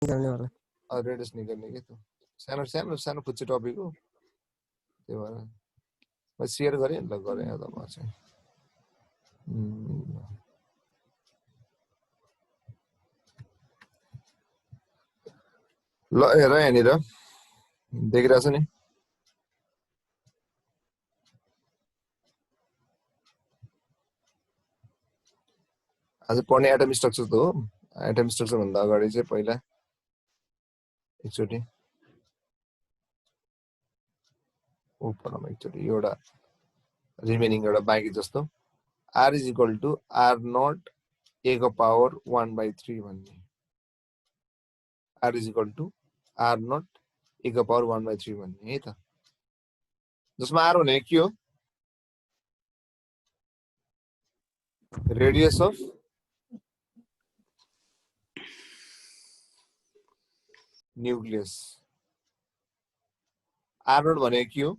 निकाल्ने होला रेडियस निकाल्ने के त्यो सानो सानो सानो पुच्चे टपिक हो त्यो भएर म सेयर गरेँ नि त गरेँ त म चाहिँ ल हेर यहाँनिर देखिरहेछ नि आज पढ्ने एटम स्ट्रक्चर त हो एटम स्ट्रक्चर भन्दा अगाडि चाहिँ पहिला एकचोटि उपरमा एकचोटि एउटा रिमेनिङ एउटा बाँकी जस्तो r is equal to r nought a को पावर 1/3 भन्ने r is equal to r nought a को पावर 1/3 भन्ने है त जसमा r भने के हो radius of nucleus r nought भने के हो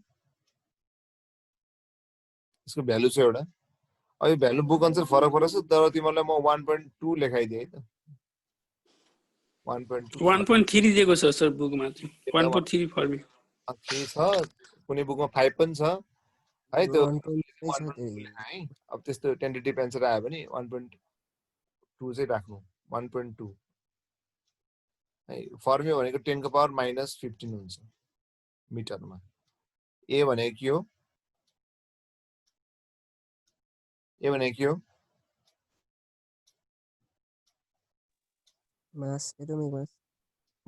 यसको भ्यालु छ एउटा अब भ्यालु बुक अनुसार फरक पर्छ तर तिमीलाई म 1.2 लेखाइदिए है त 1.2 1.3 दिएको छ सर बुकमा चाहिँ 1.3 फर्मेट के छ कुनै बुकमा 5 पनि छ है त्यो 1.3 छ है अब त्यस्तो टेन्टेटिभ एन्सर आयो भने 1.2 चाहिँ राख्नु 1.2 है फर्म्युला भनेको 10 को पावर -15 हुन्छ मिटरमा ए भनेको के हो ए भनेको के हो मास एटोमिक मास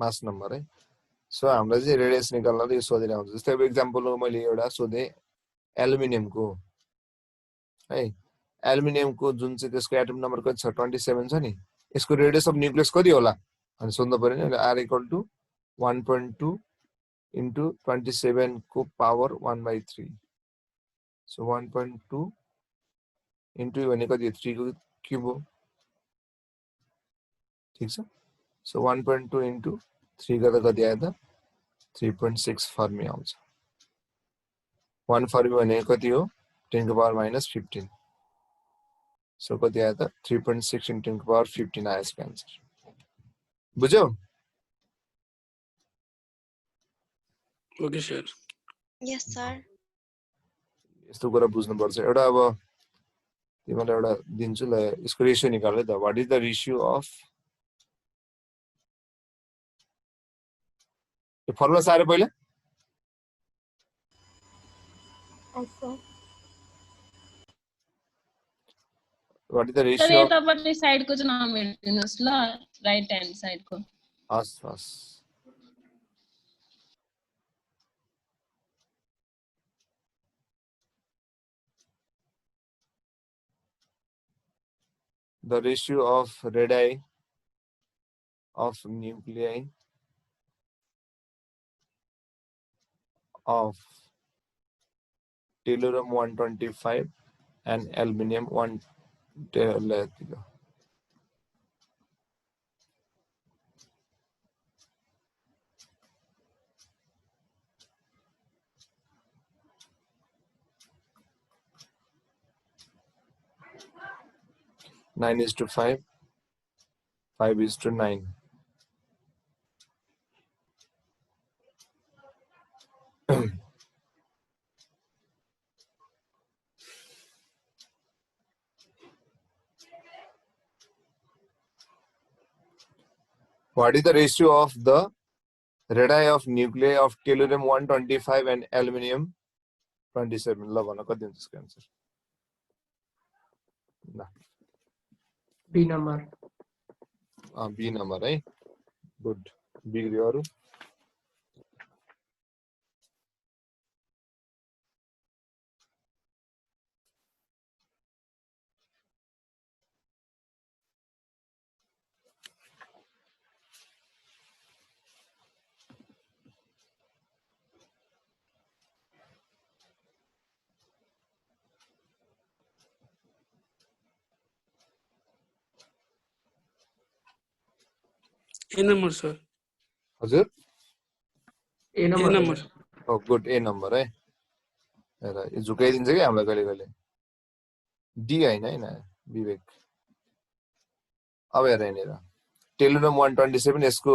मास नम्बर है सो हामीलाई चाहिँ रेडियस निकाल्नलाई यो सोधिरहेको हुन्छ जस्तै अब एक्जाम्पलमा मैले एउटा सोधे एल्युमिनियमको है एल्युमिनियमको जुन चाहिँ त्यसको एटम नम्बर कति छ 27 छ नि यसको रेडियस अफ न्यूक्लियस कति होला अनि सोध्नु पर्यो नि r इक्वल टु 1.2 इन्टु 27 को पावर 1/3 सो 1.2 इन्टु भनेको कति 3 को क्युब हो ठीक छ सो 1.2 इन्टु 3 गर्दा कति आयो त 3.6 फर्मी आउँछ 1 फर्मी भनेको कति हो 10 को पावर -15 सो कति आयो त 3.6 इन्टु 10 को पावर 15 आयो यसको आन्सर बुझ्यौ ओके सर यस सर यस्तो कुरा बुझ्नुपर्छ एउटा अब तिमीलाई एउटा दिन्छु ल यसको रेशियो निकाल है त what is the ratio of यो फर्मुला सारे पहिला what is the sir ratio ये तपाईले साइडको चाहिँ नाम हेर्दिनुस् ल राइट ह्यान्ड साइडको हस् हस् the ratio of radii of nuclei of tellurium 125 and aluminium 1 9:5 5:9 What is the ratio of the radii of nuclei of tellurium 125 and aluminium 27? ल भन कति हुन्छ यसको आन्सर ल बी नम्बर बी नम्बर है गुड बिग्रियो अरु ए नम्बर सर हजुर ए नम्बर ओ गुड ए नम्बर है हेर यो झुकाइदिन्छ कि हामीलाई कहिले कहिले डी हैन हैन विवेक अब हेर यहाँनिर टेलुरम 127 यसको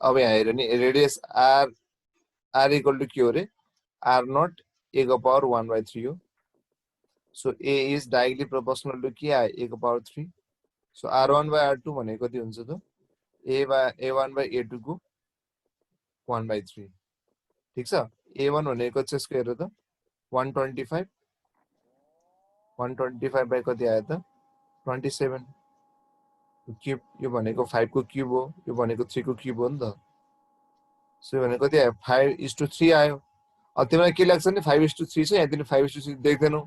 अब यहाँ हेर्यो नि रेडियस r इक्वल टु के हो रे r नट a को पावर 1/3 हो so a is directly proportional to के आयो a को पावर 3 सो r1/r2 भनेको कति हुन्छ त a1/a2 को 1/3 ठीक छ a1 भनेको चाहिँ यसको हेर त 125 125 बाइ कति आयो त 27 क्यूब यो भनेको 5 को क्यूब हो यो भनेको 3 को क्यूब हो नि त सो यो भनेको कति आयो 5:3 आयो अब तिमीलाई के लाग्छ नि 5:3 छ यहाँ तिमी 5:6 देख्दैनौ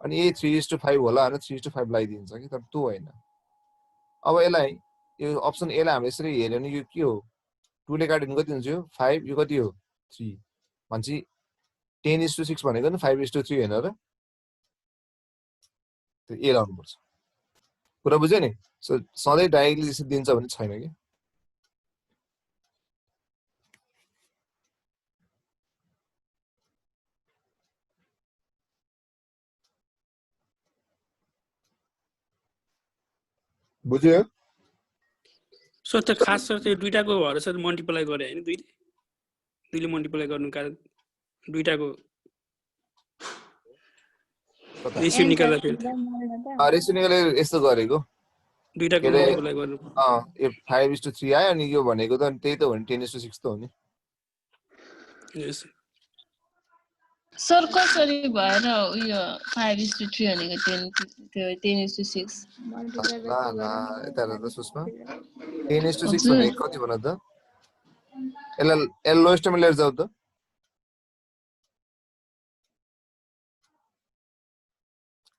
अनि ए 3:5 होला भने 3:5 लगाइदिन्छ कि तर त्यो होइन अब यसलाई यो अप्सन ए लाई हामीले यसरी हेर्यो भने यो के हो 2 ले काट्यो भने कति हुन्छ यो 5 यो कति हो 3 भन्छ 10:6 भनेको नि 5:3 हैन र त्यो ए लाउनु पर्छ कुरा बुझ्यो नि सो सधैँ डाइरेक्टली यसरी दिन्छ भने छैन के बुझ्यो सर त खास सर त्यो दुईटाको भएर सर मल्टिप्लाई गरे हैन दुईले मल्टिप्लाई गर्नु कारण दुईटाको रेसियो निकाल्दा फेरि रेसियो निकालेर यस्तो गरेको दुईटाको मल्टिप्लाई गर्नु यो 5:3 आयो अनि यो भनेको त त्यही त हो नि 10:6 त हो नि यस सर कसरी भएर उयो 5:3 भनेको 10:6 ल यता हेर त सुषमा 10:6 भनेको कति भन त यसलाई लोएस्टमा लिएर जाऊ त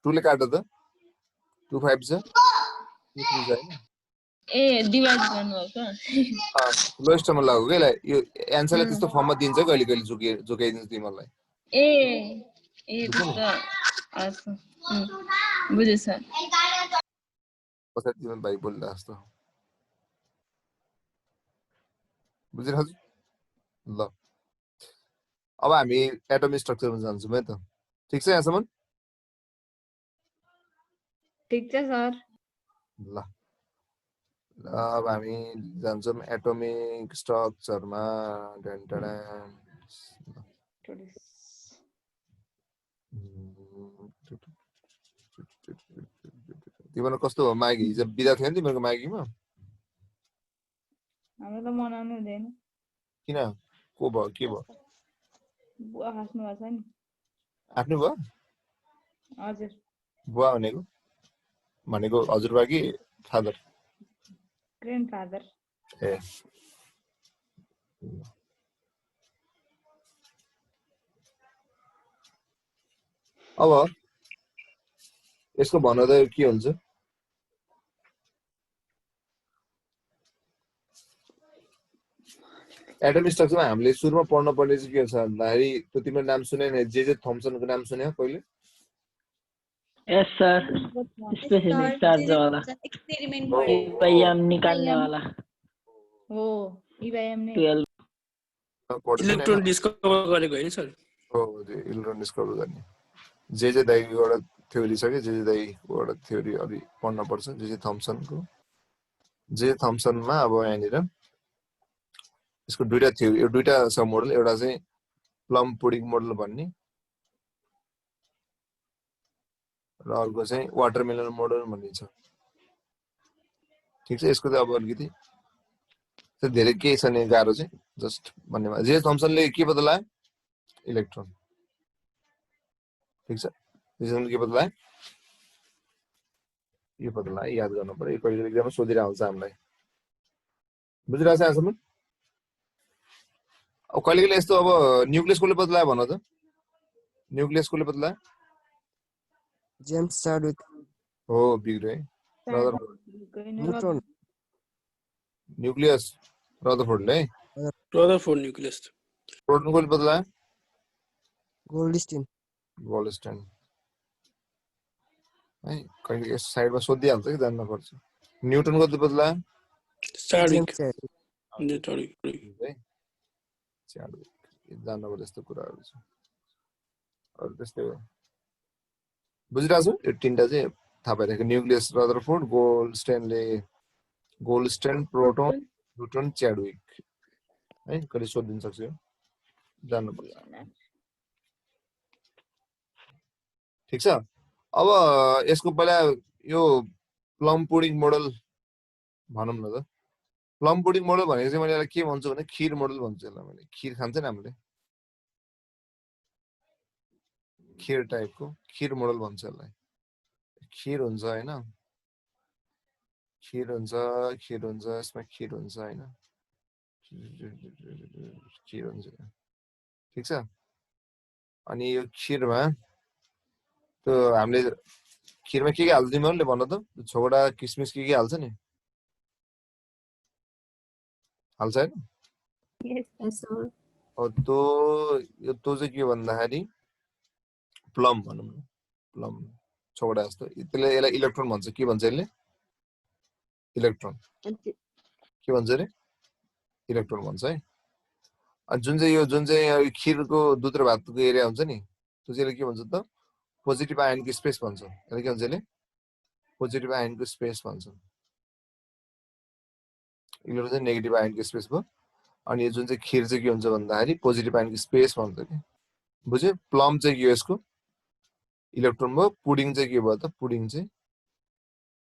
टुले काट त 2 5 छ 2 3 छ हैन ए डिवाइड गर्नुभएको लोएस्टमा लगाऊ के यसलाई यो एन्सरले त्यस्तो फर्ममा दिन्छ कहिले कहिले झुकाइदिन्छ तिमीलाई ए बुझ्छ बुझे सर कसरी तिमी भाइ बोल्दा जस्तो बुझिरहेछु ल अब हामी एटमिक स्ट्रक्चरमा जान्छौँ है त ठीक छ यहाँसम्म ठीक छ सर ल अब हामी जान्छौँ एटमिक स्ट्रक्चरमा तिम्रो कस्तो हो मागी हिजो बिदा थियो नि तिमीहरूको मागीमा हाम्रो त मनाउनु हुँदैन किन को भयो के भयो बुवा खस्नु भएको छ नि आफ्नो भयो हजुर बुवा भनेको हजुरबा कि फादर ग्रान्डफादर ए अब यसको भन त के हुन्छ एटमिक स्ट्रक्चरमा हामीले सुरुमा पढ्न पर्ने चाहिँ के छ भन्दाखेरि त्यो तिम्रो नाम सुने नि जे थम्सनको नाम सुन्यो कहिले यस सर स्पेसिफिक चार्ज वाला ईपीएम निकाल्ने वाला हो ईपीएम नै 12 इलेक्ट्रोन डिस्कभर गरेको हैन सर हो इलेक्ट्रोन डिस्कभर गर्ने जे दाइको एउटा थ्योरी छ कि जे दाइको एउटा थ्योरी अलि पढ्न पर्छ जे थम्सनको जे थम्सनमा अब यहाँनिर यसको दुईटा थ्योरी दुईटा छ मोडल एउटा चाहिँ प्लम पुडिङ मोडल भन्ने र अर्को चाहिँ वाटरमेलन मोडल भन्ने छ ठीक छ यसको चाहिँ अब अलिकति धेरै केही छ नि गाह्रो चाहिँ जस्ट भन्नेमा जे थम्सनले के पत्ता लगायो इलेक्ट्रोन ठीक छ जे के पत्ता लगायो यो पत्ता लगायो याद गर्नु पर्यो यो कहिले एक्जाममा सोधिरहेको हुन्छ हामीलाई बुझिरहेको छ यहाँसम्म अब कहिले कहिले यस्तो अब न्युक्लियस कसले पत्ता लगायो भन त न्युक्लियस कसले पत्ता लगायो जेम्स चाडविक हो बिग्रे न्यूट्रन न्युक्लियस रदरफोर्डले रदरफोर्ड न्युक्लियस प्रोटोन कसले पत्ता लगायो गोल्डस्टिन गोल्डस्टाइन है कहिले यस साइडमा सोधिहाल्छ कि जान्न पर्छ न्युटन कसले पत्ता लगायो चाडविक है जान्न पर्छ यस्तो कुराहरू छ अरू त्यस्तै हो बुझिरहेको छु यो तिनवटा चाहिँ थाहा पाइरहेको nucleus Rutherford Goldstein proton neutron Chadwick है कहिले सोधिदिन सक्छु यो जान्नु पर्छ ठीक छ अब यसको पहिला यो प्लम पुडिङ मोडल भनौँ न त प्लम पुडिङ मोडल भनेको चाहिँ मैले यसलाई के भन्छु भने खीर मोडल भन्छु यसलाई मैले खीर खान्छ नि हामीले खीर टाइपको खीर मोडल भन्छ यसलाई खीर हुन्छ हैन खीर हुन्छ यसमा खीर हुन्छ हैन खीर हुन्छ ठीक छ अनि यो खीरमा त्यो हामीले खीरमा के हाल्छ तिमीहरूले भन त छोकडा किसमिस के हाल्छ नि हाल्छ हैन त्यो चाहिँ के भन्दाखेरि प्लम भनौँ न प्लम छोकडा जस्तो त्यसले यसलाई इलेक्ट्रोन भन्छ के भन्छ यसले इलेक्ट्रोन के भन्छ रे इलेक्ट्रोन भन्छ है अनि जुन चाहिँ खीरको दुध र भातको एरिया हुन्छ नि त्यो चाहिँ के भन्छ त पोजिटिभ आयनको स्पेस भन्छ यसले के भन्छ यसले पोजिटिभ आयनको स्पेस भन्छ इलेक्ट्रोन चाहिँ नेगेटिभ आयनको स्पेस भयो अनि यो जुन चाहिँ खीर चाहिँ के हुन्छ भन्दाखेरि पोजिटिभ आयनको स्पेस भन्छ के बुझ्यो प्लम चाहिँ के हो यसको इलेक्ट्रोन भयो पुडिङ चाहिँ के भयो त पुडिङ चाहिँ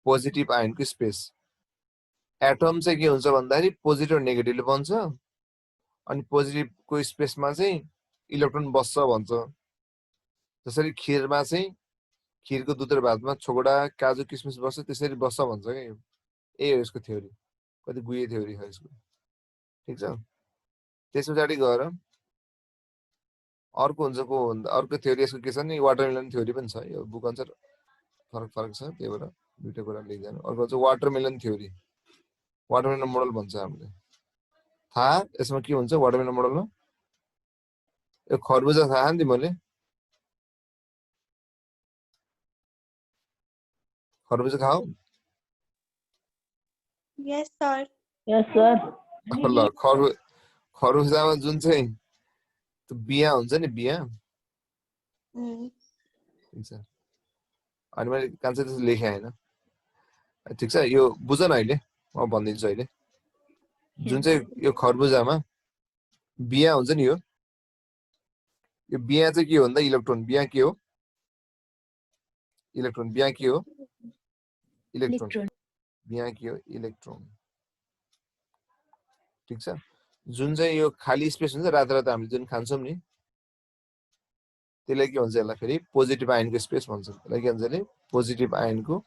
पोजिटिभ आयनको स्पेस एटम चाहिँ के हुन्छ भन्दाखेरि पोजिटिभ र नेगेटिभले बन्छ अनि पोजिटिभको स्पेसमा चाहिँ इलेक्ट्रोन बस्छ भन्छ जसरी खीरमा चाहिँ खीरको दुध र भातमा छोकडा काजु किसमिस बस्छ त्यसरी बस्छ भन्छ क्या यो यही हो यसको थ्योरी कति गुये थ्योरी हो यसको ठीक छ त्यस पछाडि गएर अर्को हुन्छ को अर्को थ्योरी यसको के छ नि वाटरमेलन थ्योरी पनि छ यो बुक अनुसार फरक फरक छ त्यही भएर दुईटा कुरा लेख्दैन अर्को चाहिँ वाटरमेलन थ्योरी वाटरमेलन मोडल भन्छ हामीले थाहा यसमा के हुन्छ वाटरमेलन मोडलमा यो खरबुजा थाहा नि तिमीले खरबुजा खाऊ Yes, sir. Yes, sir. ल खरबुजामा जुन चाहिँ त्यो बिया हुन्छ नि बिया ठिक छ अनि मैले कान्छा त्यस्तो लेखेँ होइन ठिक छ यो बुझ न अहिले म भनिदिन्छु अहिले जुन चाहिँ यो खरबुजामा बिया हुन्छ नि यो बिया चाहिँ के हो भन्दा इलेक्ट्रोन बिया के हो इलेक्ट्रोन बिया के हो इलेक्ट्रोन बिया के हो इलेक्ट्रोन ठिक छ जुन चाहिँ यो खाली स्पेस हुन्छ रात रात हामीले जुन खान्छौँ नि त्यसलाई के भन्छ यसलाई फेरि पोजिटिभ आयनको स्पेस भन्छ यसलाई के भन्छ भने पोजिटिभ आयनको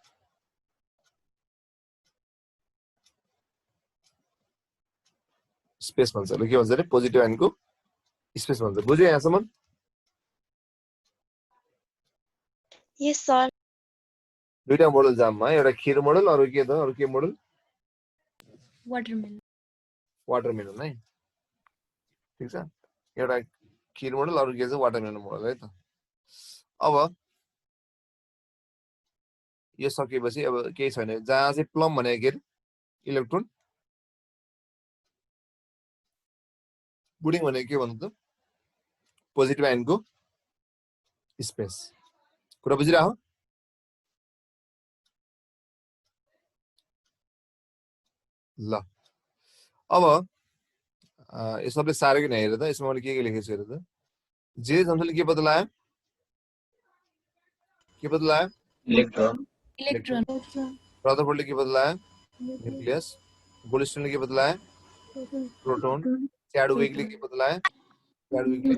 स्पेस भन्छ यसलाई के भन्छ अरे पोजिटिभ आयनको स्पेस भन्छ बुझ्यो यहाँसम्म Yes, sir. दुईटा मोडल जाममा एउटा खीर मोडल अरु के त अरु के मोडल Watermelon. वाटरमेलन है ठीक छ एउटा खीर मोडल अरु के चाहिँ वाटरमेलन मोडल है त अब यो सकेपछि अब केही छैन जहाँ चाहिँ प्लम भनेको के इलेक्ट्रोन पुडिङ भनेको के भन्नु त पोजिटिभ आयनको स्पेस कुरा बुझिरह ल अब यो सबले साह्रै किन हेर त यसमा मैले के लेखेको छु हेर त जे जम्सले के पत्ता लगायो Electron. Electron. रदरफोर्डले के पत्ता लगायो न्यूक्लियस गोल्डस्टोनले के पत्ता लगायो प्रोटोन च्याडविकले के पत्ता लगायो च्याडविकले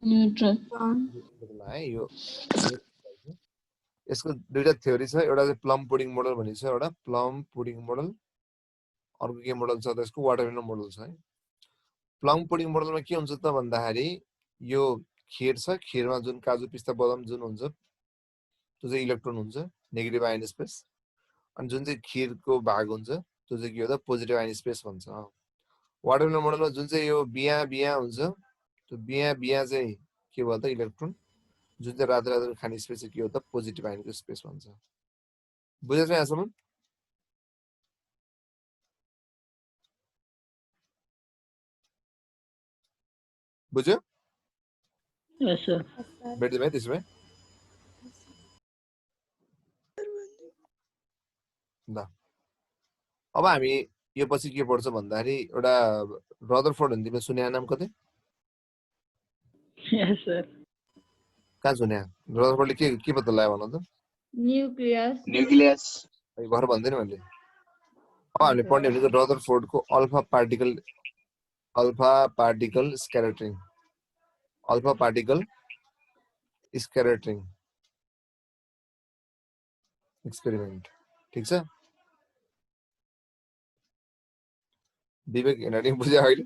न्यूट्रन पत्ता लगायो यो यसको दुईटा थ्योरी छ एउटा चाहिँ प्लम पुडिङ मोडल भनिन्छ एउटा प्लम पुडिङ मोडल अर्को के मोडल छ त यसको वाटरमेलन मोडल छ है प्लम पुडिङ मोडलमा के हुन्छ त भन्दाखेरि यो खीर छ खीरमा जुन काजु पिस्ता बदाम जुन हुन्छ त्यो चाहिँ इलेक्ट्रोन हुन्छ नेगेटिभ आयन स्पेस अनि जुन चाहिँ खीरको भाग हुन्छ त्यो चाहिँ के हो त पोजिटिभ आयन स्पेस भन्छ वाटरमेलन मोडलमा जुन चाहिँ यो बिया बिया हुन्छ त्यो बिया बिया चाहिँ के भयो त इलेक्ट्रोन जुन चाहिँ रात रात खाने स्पेस चाहिँ के हो त पोजिटिभ आयनको स्पेस भन्छ बुझेछ यहाँसम्म बुझ्यो Yes, sir. भेट्दै भयो त्यसो भए ल अब हामी यो पछि के पढ्छ भन्दाखेरि एउटा रदरफोर्ड भन्ने तिमीले सुने नाम कतै? Yes, sir. कहाँ सुने? रदरफोर्डले के पत्ता लगायो भन त? न्यूक्लियस भर भन्दैन मैले। अब हामीले पढ्ने भनेको रदरफोर्डको अल्फा पार्टिकल स्क्याटरिङ एक्सपेरिमेन्ट। ठीक छ? विवेक हेनरी बुझ्यो अहिले?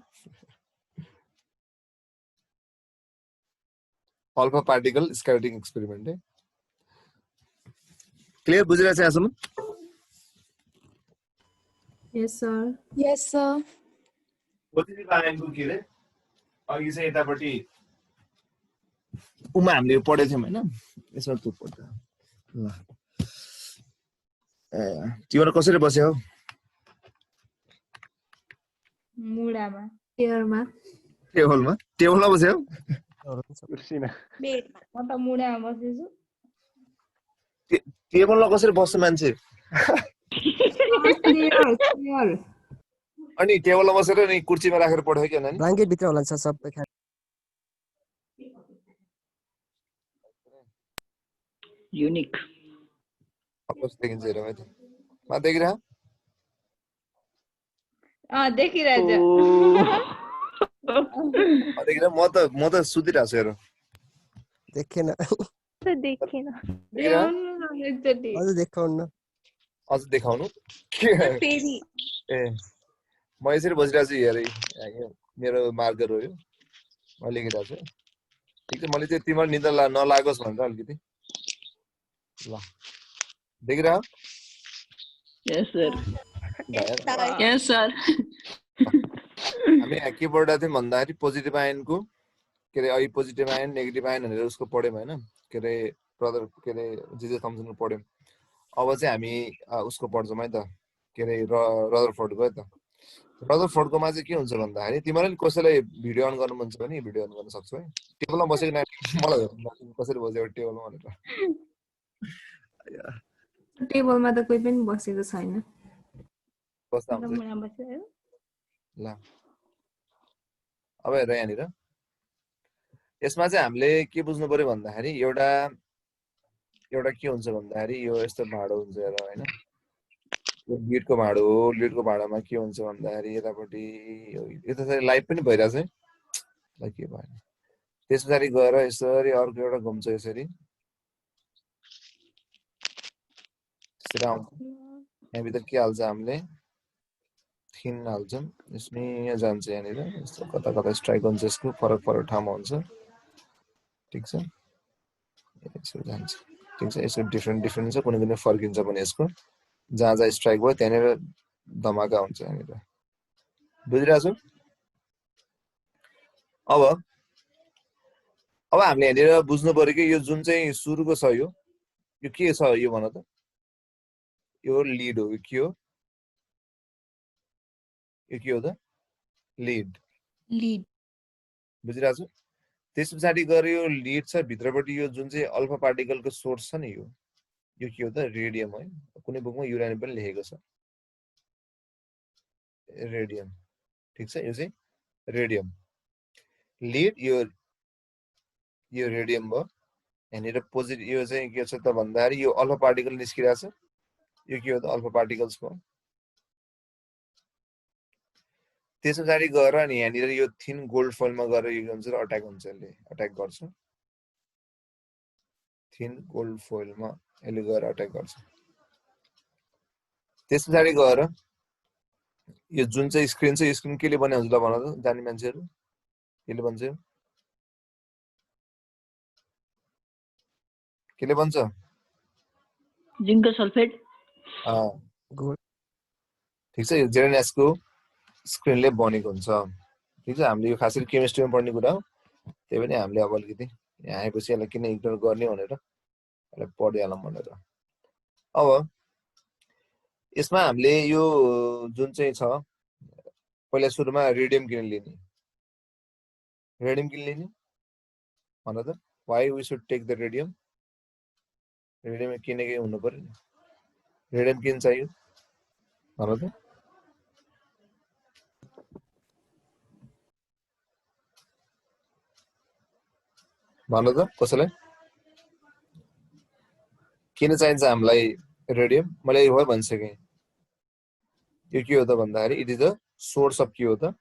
अल्फा पार्टिकल स्क्याटरिङ एक्सपेरिमेन्ट है। क्लियर बुझिरहेछ यहाँसम्म? Yes, sir. Yes, sir. Positive आयनको के रे अघि चाहिँ यतापट्टि उमा हामीले पढेको थियौँ होइन? यसमा तँ पढ्छ ल। तिम्रो कसरी बस्यो? मुडामा Chairma. टेबलमा बस्यो? कुर्सीमा बेडमा म त मुडामा बसेछु टेबलमा कसरी बस्छ मान्छे? Clear. अनि टेबलमा बसेर नि कुर्सीमा राखेर पढ्यो कि नानी? ब्ल्याङ्केट भित्र होला सर सबै खाना। unique. कस्तो देखिन्छ हेर भाइ त। मा देखिरह? देखिरहेछ देखिरह म त सुतिरहेको छु हेर। देखेन देखेन। देखाउनु न एकचोटि अझ देखाउन। अझ देखाउनु? फेरि ए म यसरी बसिरहेको छु हेर यो मेरो मार्कर हो यो। म लेखिरहेको छु। ठिक छ मैले चाहिँ तिम्रो निद्रा नलागोस् भनेर अलिकति ल देखिरह? Yes, sir. Yes, sir. हामी यहाँ के पढिरहेको थियौँ भन्दाखेरि पोजिटिभ आयनको के अरे अहिले पोजिटिभ आयन नेगेटिभ आयन भनेर उसको पढ्यौँ होइन? के अरे ब्रदर के अरे जीजे थम्सनको पढ्यौँ। अब चाहिँ हामी उसको पढ्छौँ है त के अरे रदरफोर्डको है त। रदरफोर्डकोमा चाहिँ के हुन्छ भन्दाखेरि तिमीलाई कसैलाई भिडियो अन गर्नु मन छ भने भिडियो अन गर्न सक्छौ है। टेबलमा बसेको नानी मलाई कसरी बस्यो टेबलमा भनेर। टेबलमा त कोही पनि बसेको छैन। बस्दा हुन्छ मुडामा बसेर ल। अब हेर यहाँनिर यसमा चाहिँ हामीले के बुझ्नु पर्यो भन्दाखेरि एउटा के हुन्छ भन्दाखेरि यो यस्तो भाँडो हुन्छ हेर होइन? यो लिडको भाँडो हो। लिडको भाँडोमा के हुन्छ भन्दाखेरि यतापट्टि यो त लाइभ पनि भइरहेछ है? ल के भएन। त्यस पछाडि गएर यसरी अर्को एउटा घुम्छ यसरी त्यसरी आउँछ। यहाँभित्र के हाल्छ हामीले? थिन हाल्छौँ। यसमै यहाँ जान्छ यहाँनिर यस्तो कता कता स्ट्राइक हुन्छ यसको फरक ठाउँमा हुन्छ। ठिक छ? यसो जान्छ। ठिक छ? यसको डिफ्रेन्ट छ कुनै फर्किन्छ पनि यसको जहाँ जहाँ स्ट्राइक भयो त्यहाँनिर धमाका हुन्छ यहाँनिर। बुझिरहेको छु? अब हामीले यहाँनिर बुझ्नु पर्यो कि यो जुन चाहिँ सुरुको छ यो के छ यो भन त? यो लिड हो। यो के हो? यो के हो त? लिड। बुझिरहेको छु? त्यस पछाडि गएर यो लिड छ भित्रपट्टि यो जुन चाहिँ अल्फा पार्टिकलको सोर्स छ नि यो के हो त? रेडियम है। कुनै बुकमा युरानियम पनि लेखेको छ। रेडियम। ठिक छ? यो चाहिँ रेडियम। लिड यो रेडियम भयो। यहाँनिर पोजिटिभ यो चाहिँ के छ त भन्दाखेरि यो अल्फा पार्टिकल निस्किरहेछ। यो के हो त? अल्फा पार्टिकल्स भयो। त्यस पछाडि गएर अनि यहाँनिर यो थिन गोल्ड फइलमा गएर यो हुन्छ अट्याक हुन्छ। यसले अट्याक गर्छ। थिन गोल्ड फइलमा यसले गएर अट्याक गर्छ। त्यस पछाडि गएर यो जुन चाहिँ स्क्रिन छ यो स्क्रिन केले बन्यो हुन्छ ल भन त जान्ने मान्छेहरू? केले बन्छ? केले बन्छ? Zinc sulfate. ठिक छ? यो जेरेनियसको स्क्रिनले बनेको हुन्छ। ठिक छ? हामीले यो खास गरी केमिस्ट्रीमा पढ्ने कुरा हो। त्यही पनि हामीले अब अलिकति यहाँ आएपछि यसलाई किन इग्नोर गर्ने भनेर यसलाई पढिहालौँ भनेर। अब यसमा हामीले यो जुन चाहिँ छ पहिला सुरुमा रेडियम किन लिने? रेडियम किन लिने भन त? Why we should take the radium? Radium किन के हुनु पर्यो नि? रेडियम किन चाहियो भन त? भन्नु त कसैलाई किन चाहिन्छ हामीलाई रेडियम मैले यो हो भनिसकेँ यो के हो त भन्दाखेरि it is the source of के हो त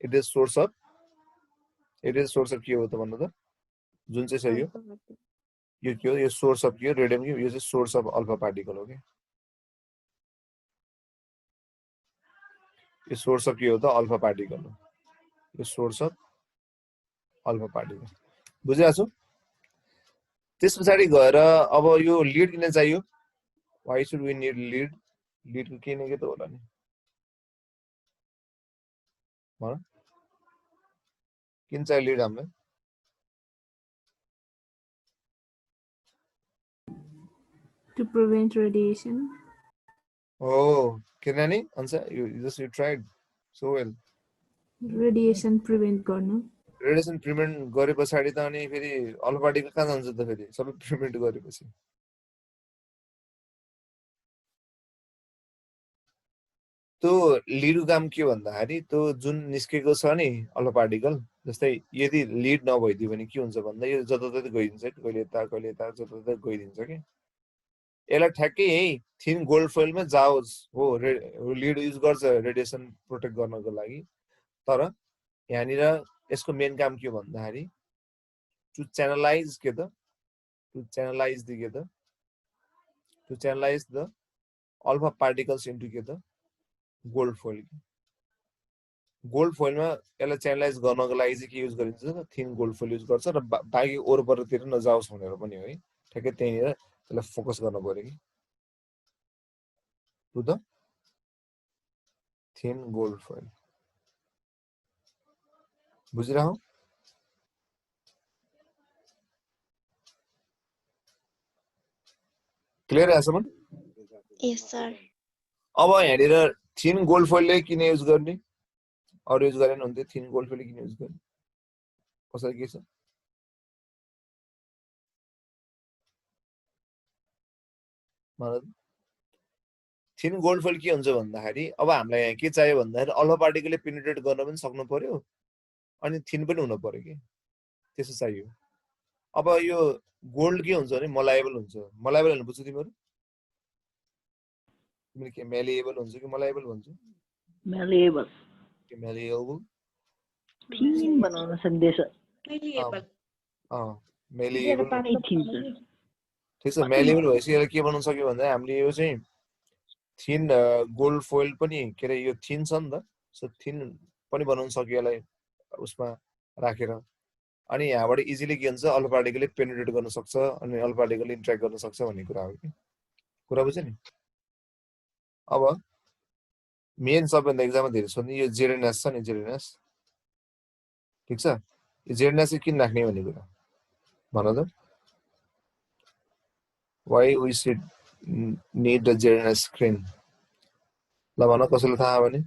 इट इज सोर्स अफ के हो त भन्नु त जुन चाहिँ छ यो के हो यो सोर्स अफ के हो रेडियम यो चाहिँ सोर्स अफ अल्फा पार्टिकल हो के यो सोर्स अफ के हो त अल्फा पार्टिकल हो यो सोर्स अफ अल्फा पार्टिकल बुझिरहेको छु त्यस पछाडि गएर अब यो लिड किन चाहियो why should we need lead को के त होला नि भन किन चाहियो लिड हामीलाई To prevent radiation. Oh, किनभने answer you tried so well. Radiation prevent गर्नु. Radiation prevent गरे पछाडी त अनि फेरि अल्फा पार्टिकल कहाँ जान्छ त फेरि सबै प्रिभेन्ट गरेपछि त्यो लिडको काम के भन्दाखेरि त्यो जुन निस्केको छ नि अल्फा पार्टिकल जस्तै यदि लिड नभइदियो भने के हुन्छ भन्दा यो जताततै गइदिन्छ कहिले यता जताततै गइदिन्छ के यसलाई ठ्याक्कै यही थिन गोल्ड फोइलमा जाओस् हो लिड युज गर्छ रेडिएसन प्रोटेक्ट गर्नको लागि तर यहाँनिर यसको मेन काम के हो भन्दाखेरि to channelize the alpha particles into के त गोल्ड फोइल गोल्ड फोइलमा यसलाई च्यानलाइज गर्नको लागि चाहिँ के युज गरिन्छ थिन गोल्ड फोइल युज गर्छ र बाँकी ओरपरतिर नजाओस् भनेर पनि हो है ठ्याक्कै त्यहीँनिर त्यसलाई फोकस गर्नु पर्यो कि to the thin gold foil बुझिरहौ क्लियर आसम्म यस सर अब यहाँनिर थिन गोल्ड फोइलले किन युज गर्ने अरू युज गरेन हुन्थ्यो थिन गोल्ड फोइलले किन युज गर्ने कसरी के छ थिन गोल्ड फोइल के हुन्छ भन्दाखेरि अब हामीलाई यहाँ के चाहियो भन्दाखेरि अल्फा पार्टिकलले पेनिट्रेट गर्न पनि सक्नु पर्यो अनि थिन पनि हुनु पर्यो कि त्यसो चाहियो अब यो गोल्ड के हुन्छ भने मलाएबल हुन्छ मलाएबल भन्नु बुझ्छौ तिमीहरू तिमीले के मेलिएबल हुन्छ कि मलाएबल भन्छौ Malleable. मेलिएबल Thin बनाउन सक्दैछ. Malleable Thin sir. ठिक छ मेलिएबल भएपछि यसलाई के बनाउन सक्यो भन्दा हामीले यो चाहिँ थिन गोल्ड फोइल पनि के अरे यो थिन छ नि त सो थिन पनि बनाउन सक्यो यसलाई उसमा राखेर अनि यहाँबाट इजिली के हुन्छ अल्फा पार्टिकलले पेनिट्रेट गर्न सक्छ अनि अल्फा पार्टिकलले इन्ट्र्याक्ट गर्न सक्छ भन्ने कुरा हो कि कुरा बुझ्यो नि अब मेन सबभन्दा एक्जाममा धेरै सोध्ने यो जेडएनएस छ नि जेडएनएस ठिक छ यो जेडएनएस चाहिँ किन राख्ने भन्ने कुरा भन त why we should need the ZNS screen ल भन कसैलाई थाहा भने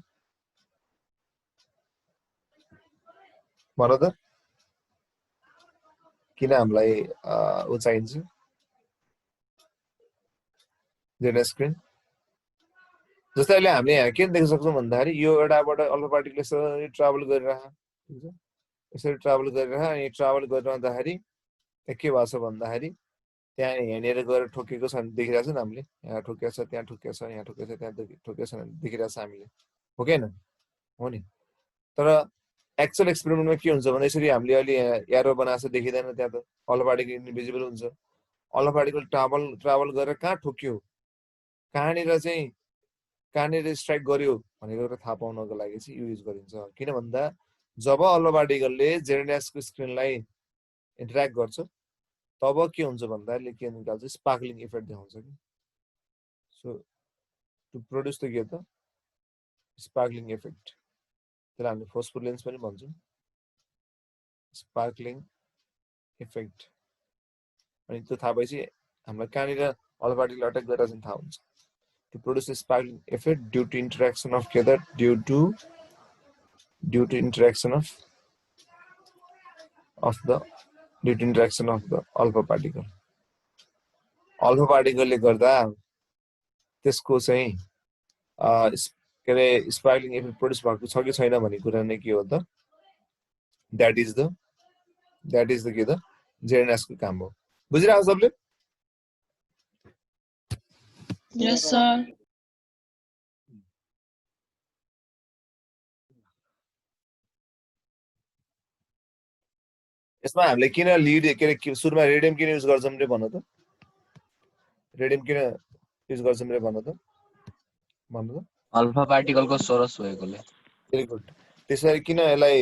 भन त किन हामीलाई उ चाहिन्छ ZNS screen जस्तै अहिले हामीले यहाँ के देख्न सक्छौँ भन्दाखेरि यो एउटाबाट अल्फा पार्टिकल यसरी ट्राभल गरिरह ठीक छ यसरी ट्राभल गरिरह अनि ट्राभल गरिरहँदाखेरि के भएको छ भन्दाखेरि त्यहाँ यहाँनिर गएर ठोकेको छ भने देखिरहेको छ नि हामीले यहाँ ठोकेको छ त्यहाँ ठोकेको छ यहाँ ठोकेको छ त्यहाँ ठोकेको छ भने देखिरहेको छ हामीले हो कि हैन हो नि तर एक्चुअल एक्सपेरिमेन्टमा के हुन्छ भने यसरी हामीले अहिले एरो बनाएको छ देखिँदैन त्यहाँ त अल्फा पार्टिकल इन्भिजिबल हुन्छ अल्फा पार्टिकल ट्राभल गरेर कहाँ ठोक्यो कहाँनिर स्ट्राइक गर्यो भनेको एउटा थाहा पाउनको लागि चाहिँ यो युज गरिन्छ किन भन्दा जब अल्फा पार्टिकलले जेडएनएसको स्क्रिनलाई इन्टरेक्ट गर्छ तब के हुन्छ भन्दाखेरि के निकाल्छ स्पार्कलिङ इफेक्ट देखाउँछ कि सो टु प्रोड्युस द के त स्पार्कलिङ इफेक्ट त्यसलाई हामीले फोस्फोरेन्स पनि भन्छौँ स्पार्कलिङ इफेक्ट अनि त्यो थाहा भएपछि हामीलाई कहाँनिर अल्फा पार्टिकल अट्याक गरेर चाहिँ थाहा हुन्छ to produce a sparkling effect due to interaction of due to interaction of the alpha particle ले गर्दा त्यसको चाहिँ के अरे स्पार्कलिङ इफेक्ट प्रोड्युस भएको छ कि छैन भन्ने कुरा नै के हो त द्याट इज द के द जेएनएस को काम हो बुझिरहेको छ सबले Yes, sir. यसमा हामीले किन लिड के अरे सुरुमा रेडियम किन युज गर्छौँ रे भन्नु त रेडियम किन युज गर्छौँ रे भन्नु त अल्फा पार्टिकलको सोर्स भएकोले भेरी गुड त्यसरी किन यसलाई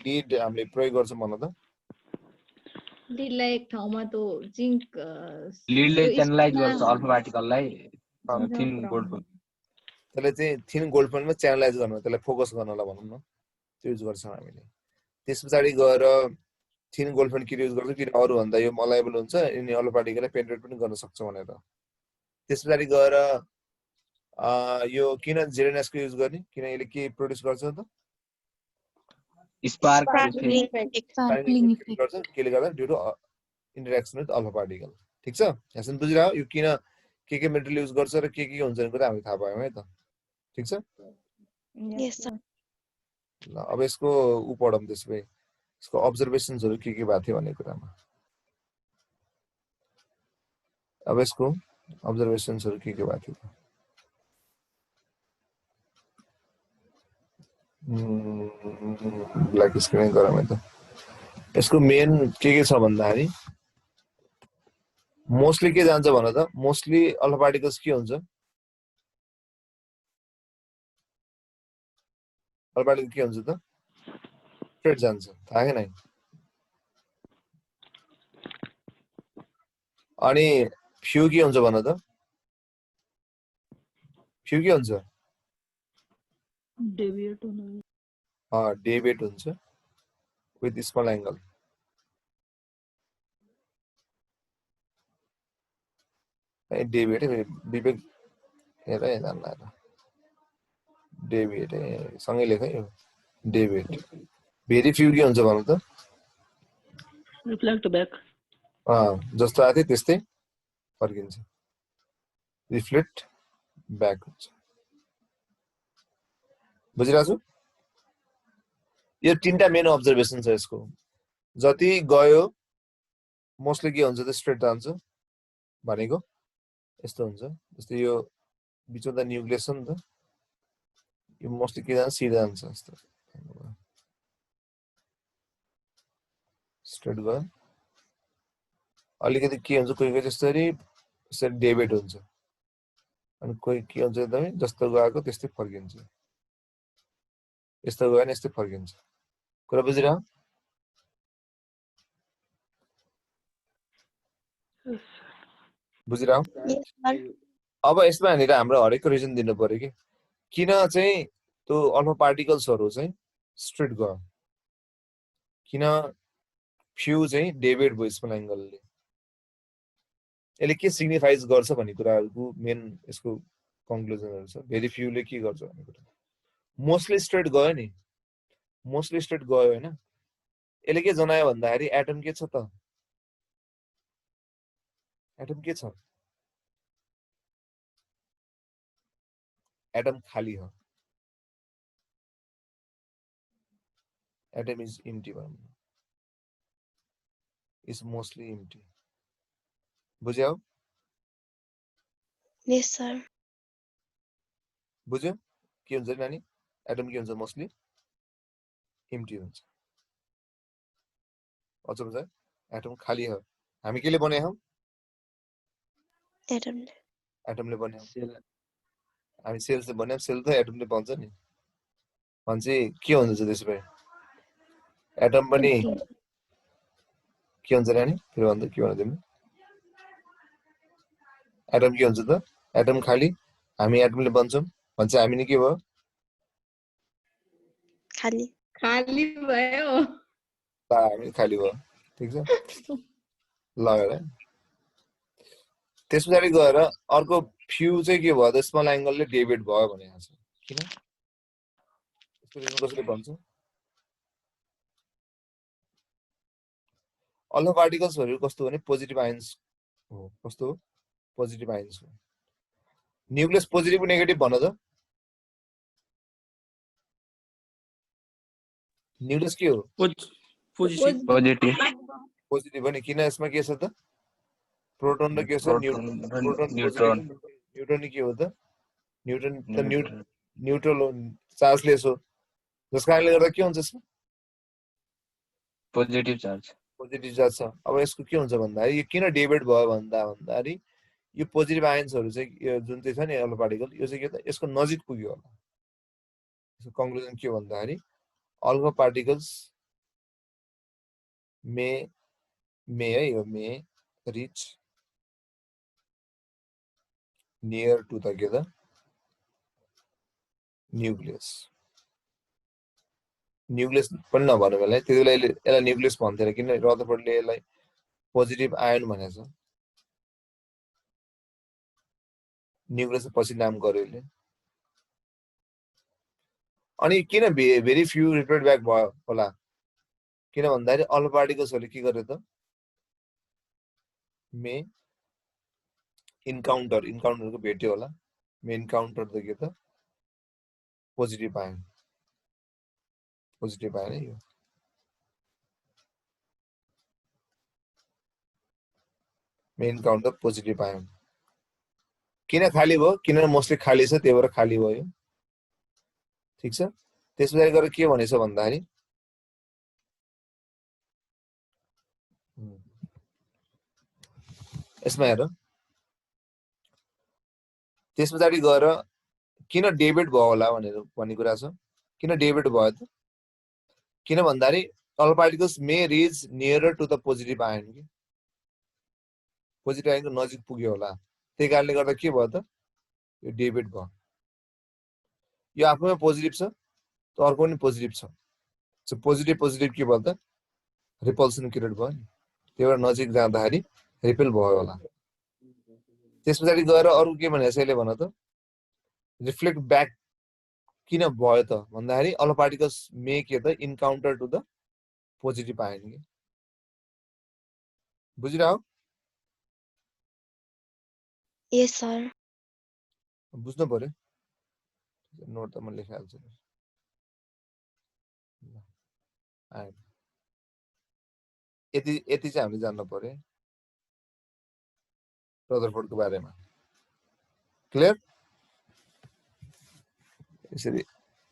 लिड हामीले प्रयोग गर्छौँ भन्नु त लिडलाई एक ठाउँमा त्यो जिंक लिडले च्यानलाइज गर्छ अल्फा पार्टिकललाई थिन गोल्ड त्यसले चाहिँ थिन गोल्ड पइन्टमा च्यानलाइज गर्न त्यसलाई फोकस गर्नलाई भनौँ न त्यो युज गर्छौँ हामीले त्यस पछाडि गएर थिन गोल्ड पइन्ट किन युज गर्छौँ किन अरू भन्दा यो मलाएबल हुन्छ यिनी अल्फा पार्टिकललाई पेनिट्रेट पनि गर्न सक्छ भनेर त्यस पछाडि गएर यो किन जेएनएस को युज गर्ने किन यसले के प्रोड्युस गर्छ त स्पार्कलिङ गर्छ केले गर्दा due to interaction with alpha particle ठीक छ यहाँसम्म बुझिरह्यो यो किन के मेटेरियल युज गर्छ र के हुन्छ भन्ने कुरा हामी थाहा पायौँ है त ठीक छ Yes, sir. ल अब यसको उ पढौँ त्यसपछि यसको अब्जर्भेसन्सहरु के भएको थियो भन्ने कुरामा अब यसको अब्जर्भेसन्सहरु के भएको थियो ब्ल्याक स्क्रिन गरौँ है त यसको मेन के छ भन्दाखेरि मोस्टली के जान्छ भन त मोस्टली अल्फा पार्टिकल्स के हुन्छ अल्फा पार्टिकल के हुन्छ त स्ट्रेट जान्छ थाहा छैन अनि फ्यू के हुन्छ भन त फ्यू के हुन्छ डेभिएट हुन्छ विथ स्मल एंगल डेभिएट विवेक हेर डेभिएट सँगै लेख है डेभिएट भेरी फ्यू के हुन्छ भन त रिफ्लेक्ट ब्याक जस्तो आथे त्यस्तै फर्किन्छ रिफ्लेक्ट ब्याक हुन्छ बुझिरहेको छु यो तीनटा मेन अब्जर्भेसन छ यसको जति गयो मोस्टली के हुन्छ त स्ट्रेट जान्छ भनेको यस्तो हुन्छ जस्तै यो बिचमा त न्यूक्लियस छ नि त यो मोस्टली के जान्छ सिधा जान्छ यस्तो स्ट्रेट गयो अलिकति के हुन्छ कोही कोही जसरी डेभिएट हुन्छ अनि कोही के हुन्छ एकदमै जस्तो गएको त्यस्तै फर्किन्छ यस्तो गयो भने यस्तै फर्किन्छ कुरा बुझिरह बुझिरह Yes, sir. अब यसमा हामीले हाम्रो हरेकको रिजन दिनु पर्यो कि किन चाहिँ त्यो अल्फा पार्टिकल्सहरु चाहिँ स्ट्रेट गयो किन फ्यू चाहिँ डेभिएट भयो स्मल एंगलले यसले के सिग्निफाइज गर्छ भन्ने कुराहरुको मेन यसको कन्क्लुजनहरु छ भेरी फ्यूले के गर्छ भन्ने कुरा मोस्टली स्ट्रेट गयो नि मोस्टली स्ट्रेट गयो हैन यसले के जनायो भन्दाखेरि एटम के छ त एटम के छ एटम खाली हो एटम इज एम्प्टी भन्नु इज मोस्टली एम्प्टी बुझ्यौ Yes, sir. बुझ्यौ के हुन्छ नानी एटम के हुन्छ मोस्टली एम्प्टी हुन्छ अझ बुझ्यौ एटम खाली हो हामी केले बनायौ Adam. एटमले बनायौ हामी सेल्सले बनायौ सेल त एटमले बन्छ नि भन्छ के हुन्छ त्यसै एटम पनि के हुन्छ नानी फेरि भन्दा के भन्नु तिमीले एटम के हुन्छ त एटम खाली हामी एटमले बन्छौं भन्छ हामी नि के भयो खाली खाली भयो हामी खाली भयो ठीक छ ल हेर त्यसपछि गएर अर्को फ्यू चाहिँ के भयो त स्मल एंगलले डेभिएट भयो भनेको छ किन यसको रिजन कसले भन्छ अल्फा पार्टिकल्सहरु कस्तो भने पोजिटिभ आयन्स हो कस्तो हो पोजिटिभ आयन्स हो न्यूक्लियस पोजिटिभ नेगेटिभ भन त न्यूक्लियस के हो पोजिटिभ पोजिटिभ पोजिटिभ भने किन यसमा के छ त प्रोटोन र के छ proton proton neutron positive neutron के हो त न्यूट्रन त न्यूट्रल चार्जलेस हो जस कारणले गर्दा के हुन्छ यसमा पोजिटिभ चार्ज पोजिटिभ चार्ज छ अब यसको के हुन्छ भन्दाखेरि यो किन डेभिड भयो भन्दाखेरि यो पोजिटिभ आयन्सहरु चाहिँ यो जुन चाहिँ छ नि अल्फा पार्टिकल यो चाहिँ के त यसको नजिक पुग्यो होला यसको कन्क्लुजन के भन्दाखेरि अल्फा पार्टिकल्स मे है यो मे रिच नियर टु द के त न्यूक्लियस न्यूक्लियस पनि नभन्नु बेला त्यति बेला यसलाई न्यूक्लियस भन्थेन किन रदरफोर्डले यसलाई पोजिटिभ आयन भनेछ न्यूक्लियस पछि नाम गर्यो यसले अनि किन भेरी फ्यू रिपोर्ट ब्याक भयो होला किन भन्दाखेरि अल्फा पार्टिकल्सहरुले के गर्यो त मे इन्काउन्टरको भेट्यो होला मे इन्काउन्टर त के त पोजिटिभ आयन है यो मे इन्काउन्टर पोजिटिभ आयन किन खाली भयो किन मोस्टली खाली छ त्यही भएर खाली भयो ठीक छ त्यसपछि गएर के भनेछ भन्दाखेरि यसमा हेर त्यसपछि गएर किन डेभिड भयो होला भनेर भन्ने कुरा छ किन डेभिड भयो त किन भन्दाखेरि alpha particles may reach nearer to the positive ion कि पोजिटिभ आयनको नजिक पुग्यो होला त्यही कारणले गर्दा के भयो त यो डेभिड भयो यो आफैमा पोजिटिभ छ त अर्को पनि पोजिटिभ छ सो पोजिटिभ के भयो त रिपल्सन क्रिएट भयो नि त्यही भएर नजिक जाँदाखेरि रिपेल भयो होला त्यसपछि गएर अरु के भनेछ यसले भन त रिफ्लेक्ट ब्याक किन भयो त भन्दाखेरि अल्फा पार्टिकल्स मे के त encounter to the positive ion के बुझिरह्यो यस सर बुझ्नु पर्यो नोट त म लेखाइहाल्छु यति चाहिँ हामीले जान्नु पर्यो रदरफोर्डको बारेमा क्लियर यसरी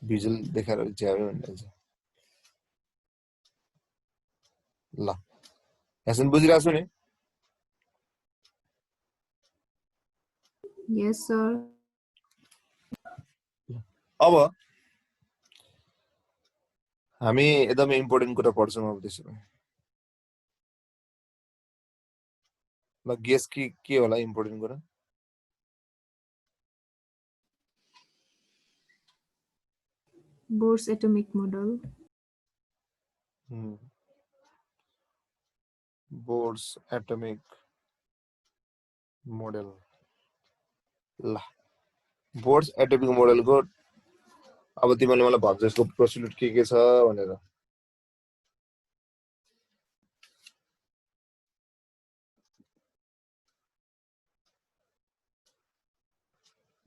भिजुअल देखाएर ज्यायो भन्ने छ ल यहाँसम्म बुझिरहेको छु नि Yes, sir. अब हामी एकदमै इम्पोर्टेन्ट कुरा पढ्छौँ अब त्यसो भए ल गेस के होला इम्पोर्टेन्ट कुरा Bohr's atomic model. Bohr's atomic model ल बोर्ड्स एटमिक मोडलको अब तिमीले मलाई भन्छ यसको पोस्टुलेट के छ भनेर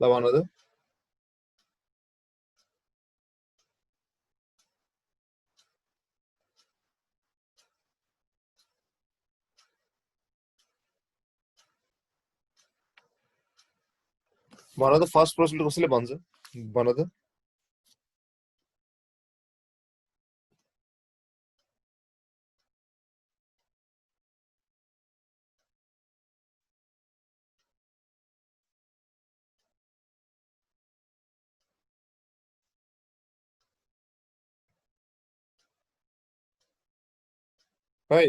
ल भन त फर्स्ट पोस्टुलेट कसले भन्छ भन त है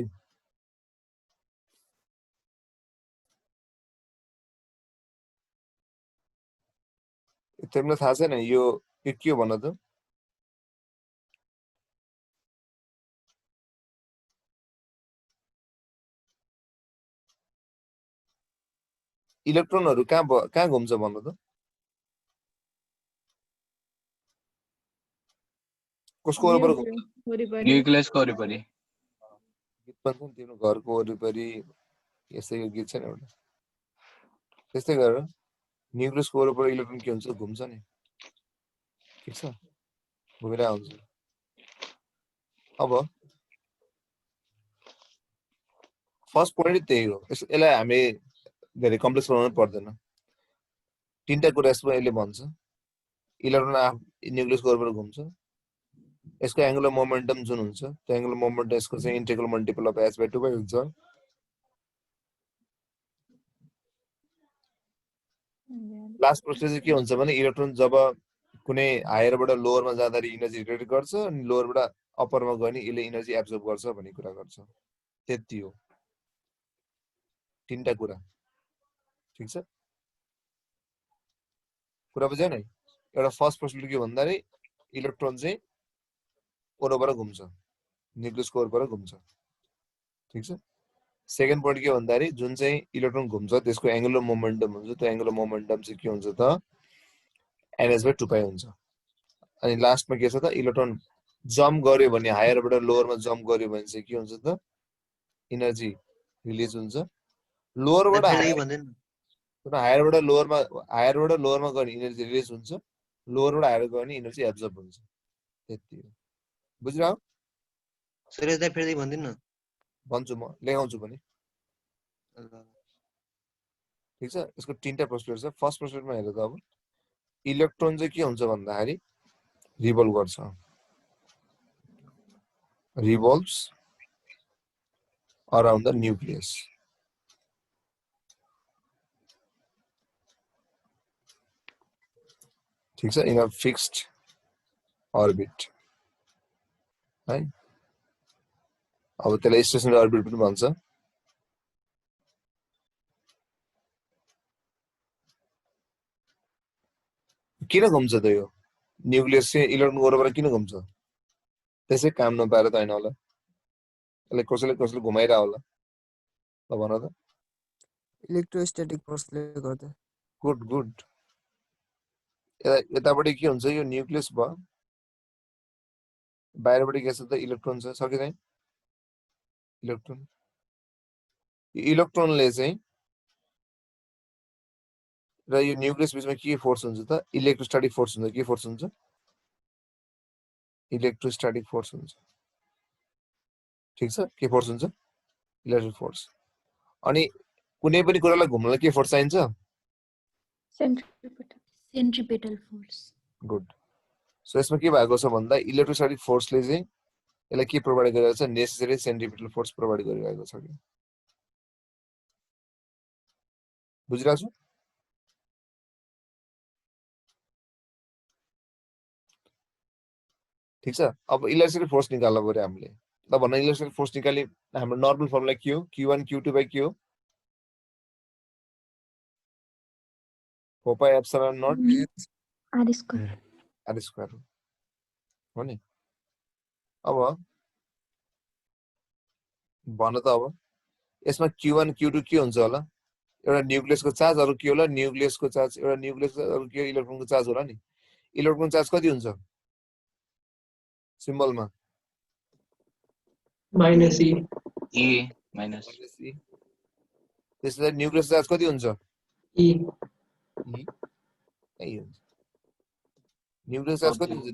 तिमीलाई थाहा छैन यो के हो भन त इलेक्ट्रोनहरु कहाँ घुम्छ भन त कसको वरिपरि घुम्छ न्यूक्लियसको वरिपरि गीत भन्छ नि तिम्रो घरको वरिपरि यसै यो गीत छ नि एउटा त्यस्तै गरेर न्यूक्लियसको वरिपरि इलेक्ट्रोन के हुन्छ घुम्छ नि ठीक छ घुमिरहेको हुन्छ अब फर्स्ट पोइन्ट त्यही हो। यसलाई हामी धेरै कम्प्लेक्स बनाउनु पर्दैन। तीनटा कुरा यसमा यसले भन्छ। इलेक्ट्रोन न्यूक्लियसको वरपर घुम्छ, यसको एंगुलर मोमेन्टम जुन हुन्छ त्यो एंगुलर मोमेन्टम यसको चाहिँ इंटेग्रल मल्टिपल अफ h/2 हुन्छ। लास्ट प्रोसेस चाहिँ के हुन्छ भने इलेक्ट्रोन जब कुनै हायरबाट लोवरमा जाँदाखेरि इनर्जी रिटेन गर्छ अनि लोवरबाट अप्परमा गयो भने यसले इनर्जी एब्जर्ब गर्छ भन्ने कुरा गर्छ। त्यति हो, तीनटा कुरा। ठीक छ, कुरा बुझ्यो नि? एउटा फर्स्ट पोस्टुलेट के भन्दाखेरि इलेक्ट्रोन चाहिँ वरपर घुम्छ, न्यूक्लियसको वरपर घुम्छ। ठीक छ। सेकेन्ड पोइन्ट के भन्दाखेरि जुन चाहिँ इलेक्ट्रोन घुम्छ त्यसको एंगुलर मोमेन्टम हुन्छ, त्यो एंगुलर मोमेन्टम चाहिँ के हुन्छ त nh/2π हुन्छ। अनि लास्टमा के छ त इलेक्ट्रोन जम्प गर्यो भने हायरबाट लोवरमा जम्प गर्यो भने चाहिँ के हुन्छ त इनर्जी रिलिज हुन्छ। लोवरबाट हायरबाट लोवरमा गयो भने इनर्जी रिलिज हुन्छ, लोवरबाट हायर गयो भने इनर्जी एब्जर्ब हुन्छ। त्यति हो, बुझ्यौ? सुरेश दाइ फेरि भन्दिनु न। भन्छु म, लेखाउँछु पनि। ठीक छ, यसको तीनटा पोस्टुलेट छ। फर्स्ट पोस्टुलेटमा हेर त अब इलेक्ट्रोन चाहिँ के हुन्छ भन्दाखेरि रिभल्भ गर्छ, रिभल्भ्स अराउन्ड द न्यूक्लियस। ठीक छ, इन अ फिक्स्ड अर्बिट है। अब त्यसलाई स्टेशनरी अर्बिट पनि भन्छ। किन घुम्छ त यो न्यूक्लियस चाहिँ इलेक्ट्रोनको वरपर किन घुम्छ? त्यसै काम नपाएर त हैन होला, यसले कसैले घुमाइरा होला। ल भन त। इलेक्ट्रोस्टैटिक फोर्सले गर्दा। Good good. यताबाट के हुन्छ, यो न्यूक्लियस भयो, बाहिरबाट के छ त इलेक्ट्रोन छ, सक्यो चाहिँ इलेक्ट्रोन। इलेक्ट्रोनले चाहिँ र यो न्यूक्लियस बीचमा के फोर्स हुन्छ त इलेक्ट्रोस्टैटिक फोर्स हुन्छ। के फोर्स हुन्छ? इलेक्ट्रोस्टैटिक फोर्स हुन्छ। ठीक छ, के फोर्स हुन्छ? Electric force. अनि कुनै पनि कुरालाई घुम्नलाई के फोर्स चाहिन्छ? Centripetal force. गुड। सो यसमा के भएको छ भन्दा इलेक्ट्रोस्टैटिक फोर्सले चाहिँ यसलाई के प्रोभाइड गरिरहेको छ? नेसेसरी सेन्ट्रिपेटल फोर्स प्रोभाइड गरिरहेको छ कि। बुझिरहेको छु? ठीक छ, अब इलेक्ट्रिक फोर्स निकाल्नु पर्यो हामीले। ल भन्न इलेक्ट्रिक फोर्स निकाल्ने हाम्रो नर्मल फर्मुला के हो? Q1 Q2 के हो? 4πε0 r² हो नि। अब भन त अब यसमा Q1 Q2 के हुन्छ होला? एउटा न्यूक्लियसको चार्ज, अरु के होला? न्यूक्लियसको चार्ज। एउटा न्यूक्लियसको अरु के इलेक्ट्रोनको चार्ज होला नि। इलेक्ट्रोनको चार्ज कति हुन्छ सिम्बलमा? माइनस ई। E माइनस ई। त्यसैले न्यूक्लियस चार्ज कति हुन्छ? ई। ई यही हुन्छ। न्यूक्लियस चार्ज कति हुन्छ?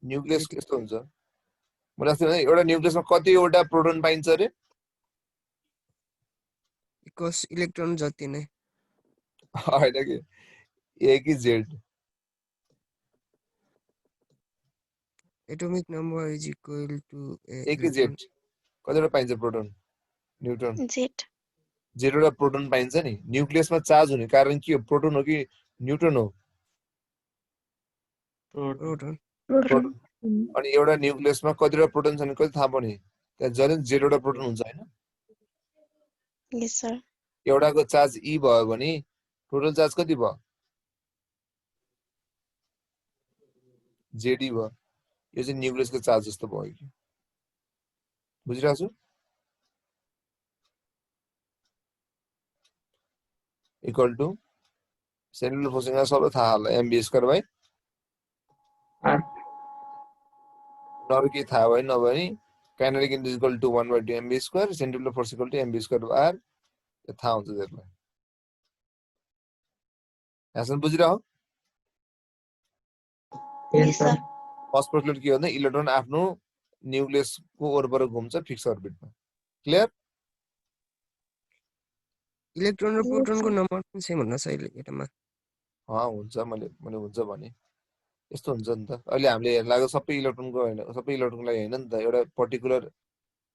न्यूक्लियस कस्तो हुन्छ? मलाई लाग्छ एउटा न्यूक्लियसमा कतिवटा प्रोटोन पाइन्छ रे? इक्वल्स इलेक्ट्रोन जति नै। हैन के ए कि Z? Atomic number is equal to A कि जेड? कतिवटा पाइन्छ प्रोटोन? न्यूट्रन। जेड। जेडवटा प्रोटोन पाइन्छ नि। न्यूक्लियसमा चार्ज हुने कारण के हो? प्रोटोन हो कि न्यूट्रन हो? प्रोटोन। अनि एउटा न्यूक्लियसमा कतिवटा प्रोटोन छन् कति थाहा पाउने? त्यहाँ जहिले जेडवटा प्रोटोन हुन्छ हैन? यस सर। एउटाको चार्ज ई भयो भने टोटल चार्ज कति भयो? जेडी भयो। यो चाहिँ न्यूक्लियसको चार्ज जस्तो भयो कि। बुझिरहेको छु? इक्वल टु सेन्ट्रल फोर्ससँग सबै थाहा होला mv²/r। नरु के थाहा भयो नभए kinetic energy equal to 1/2 mv², centripetal force equal to mv²/r। यो थाहा हुन्छ त्यसलाई। यहाँसम्म बुझिरह? Yes sir. फर्स्ट पोस्टुलेट के भन्दा इलेक्ट्रोन आफ्नो न्यूक्लियसको वरपर घुम्छ फिक्स अर्बिटमा। क्लियर? इलेक्ट्रोन र प्रोटोनको नम्बर पनि सेम हुन सक्छ एटममा। हुन्छ मैले हुन्छ भने यस्तो हुन्छ नि त। अहिले हामीले हेर्न लाग्यो सबै इलेक्ट्रोनको होइन, सबै इलेक्ट्रोनको लागि होइन नि त, एउटा पर्टिकुलर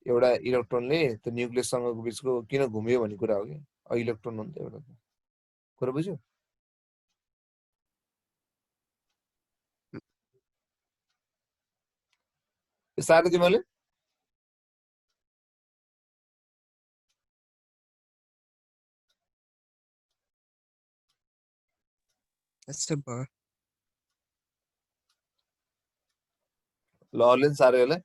एउटा इलेक्ट्रोनले त्यो न्युक्लियससँगको बिचको किन घुम्यो भन्ने कुरा हो कि इलेक्ट्रोन हो नि त एउटा कुरा बुझ्यो? साह्रै तिमीले यस्तो भयो। ल अरूले पनि साह्रै होला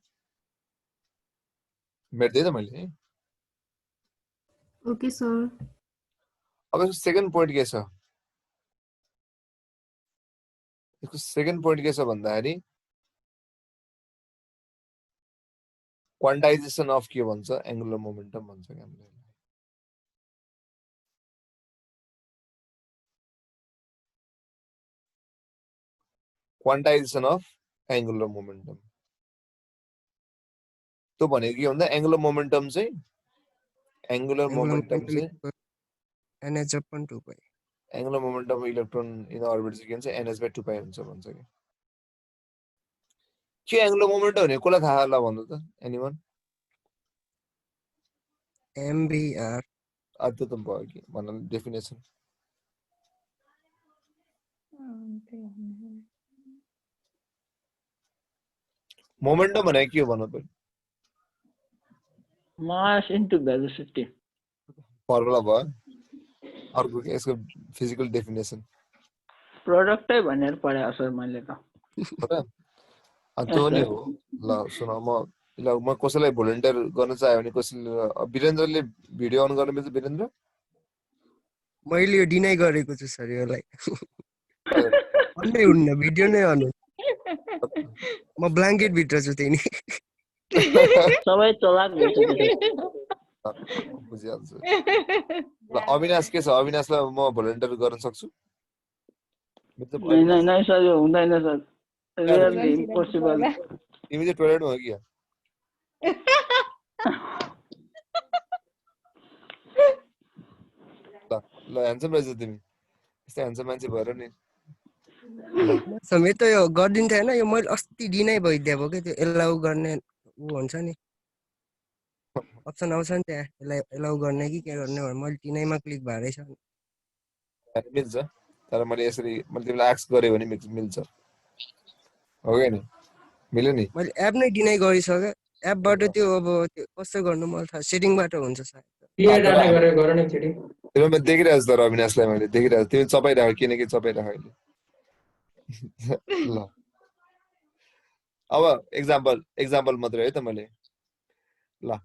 मेट्दै त मैले। Okay, sir. अब यसको सेकेन्ड पोइन्ट के छ? यसको सेकेन्ड पोइन्ट के छ भन्दाखेरि क्वान्टाइजेसन अफ के भन्छ एङ्गुलर मोमेन्टम भन्छ कि हामीले। क्वान्टाइजेसन अफ एङ्गुलर मोमेन्टम त्यो भनेको के भन्दा एङ्गुलर मोमेन्टम चाहिँ NH/2π angular momentum electron in orbit चाहिँ के भन्छ NH/2π हुन्छ भन्छ के एङ्गुलर मोमेन्टम भने कसलाई थाहा होला भन्नु त एनीवन? MVR त्यो त भयो कि भन्न डेफिनेसन। मोमेन्टम भनेको के हो भन्नु त? मास इन्टु भेलोसिटी। फर्मुला भयो। अर्को के यसको फिजिकल डेफिनेसन? प्रोडक्टै भनेर पढाएको सर मैले त। त्यो नि हो। ल सुन म कसैलाई भोलिन्टियर गर्न चाह्यो भने कसैले वीरेन्द्रले भिडियो अन गर्न मिल्छ? वीरेन्द्र मैले यो डिनाइ गरेको छु सर यसलाई। अन्नै हुन्न भिडियो नै अन। म ब्ल्याङ्केट भित्र छु त्यही नि। सबै चलाक भन्छ बुझिहाल्छु। ल अविनाश के छ? अविनाशलाई म भोलिन्टियर गर्न सक्छु? नै सर यो हुँदैन सर। Really impossible. तिमी चाहिँ टोयलेटमा हो कि? ल ह्यान्डसम रहेछ तिमी। यस्तो ह्यान्डसम मान्छे भएर नि। समेत यो गरिदिन्थ्यो होइन यो मैले अस्ति डिनाइ भइदिएको भयो कि त्यो एलाउ गर्ने ऊ हुन्छ नि अप्सन आउँछ नि त्यहाँ यसलाई एलाउ गर्ने कि के गर्ने भनेर मैले डिनाइमा क्लिक भएरै छ। मिल्छ तर मैले यसरी मैले तिमीलाई आक्स गरेँ भने मिल्छ हो कि नि? मिल्यो नि? मैले एप नै डिनाइ गरिसकेँ। एपबाट त्यो अब त्यो कसो गर्नु मलाई थाहा सेटिङबाट हुन्छ सायद। तिमीलाई देखिरहेको छु तर अविनाशलाई मैले देखिरहेको छु। तिमी चपाइराख किनकि चपाइराख अहिले। ल अब एक्जाम्पल मात्रै है त मैले। ल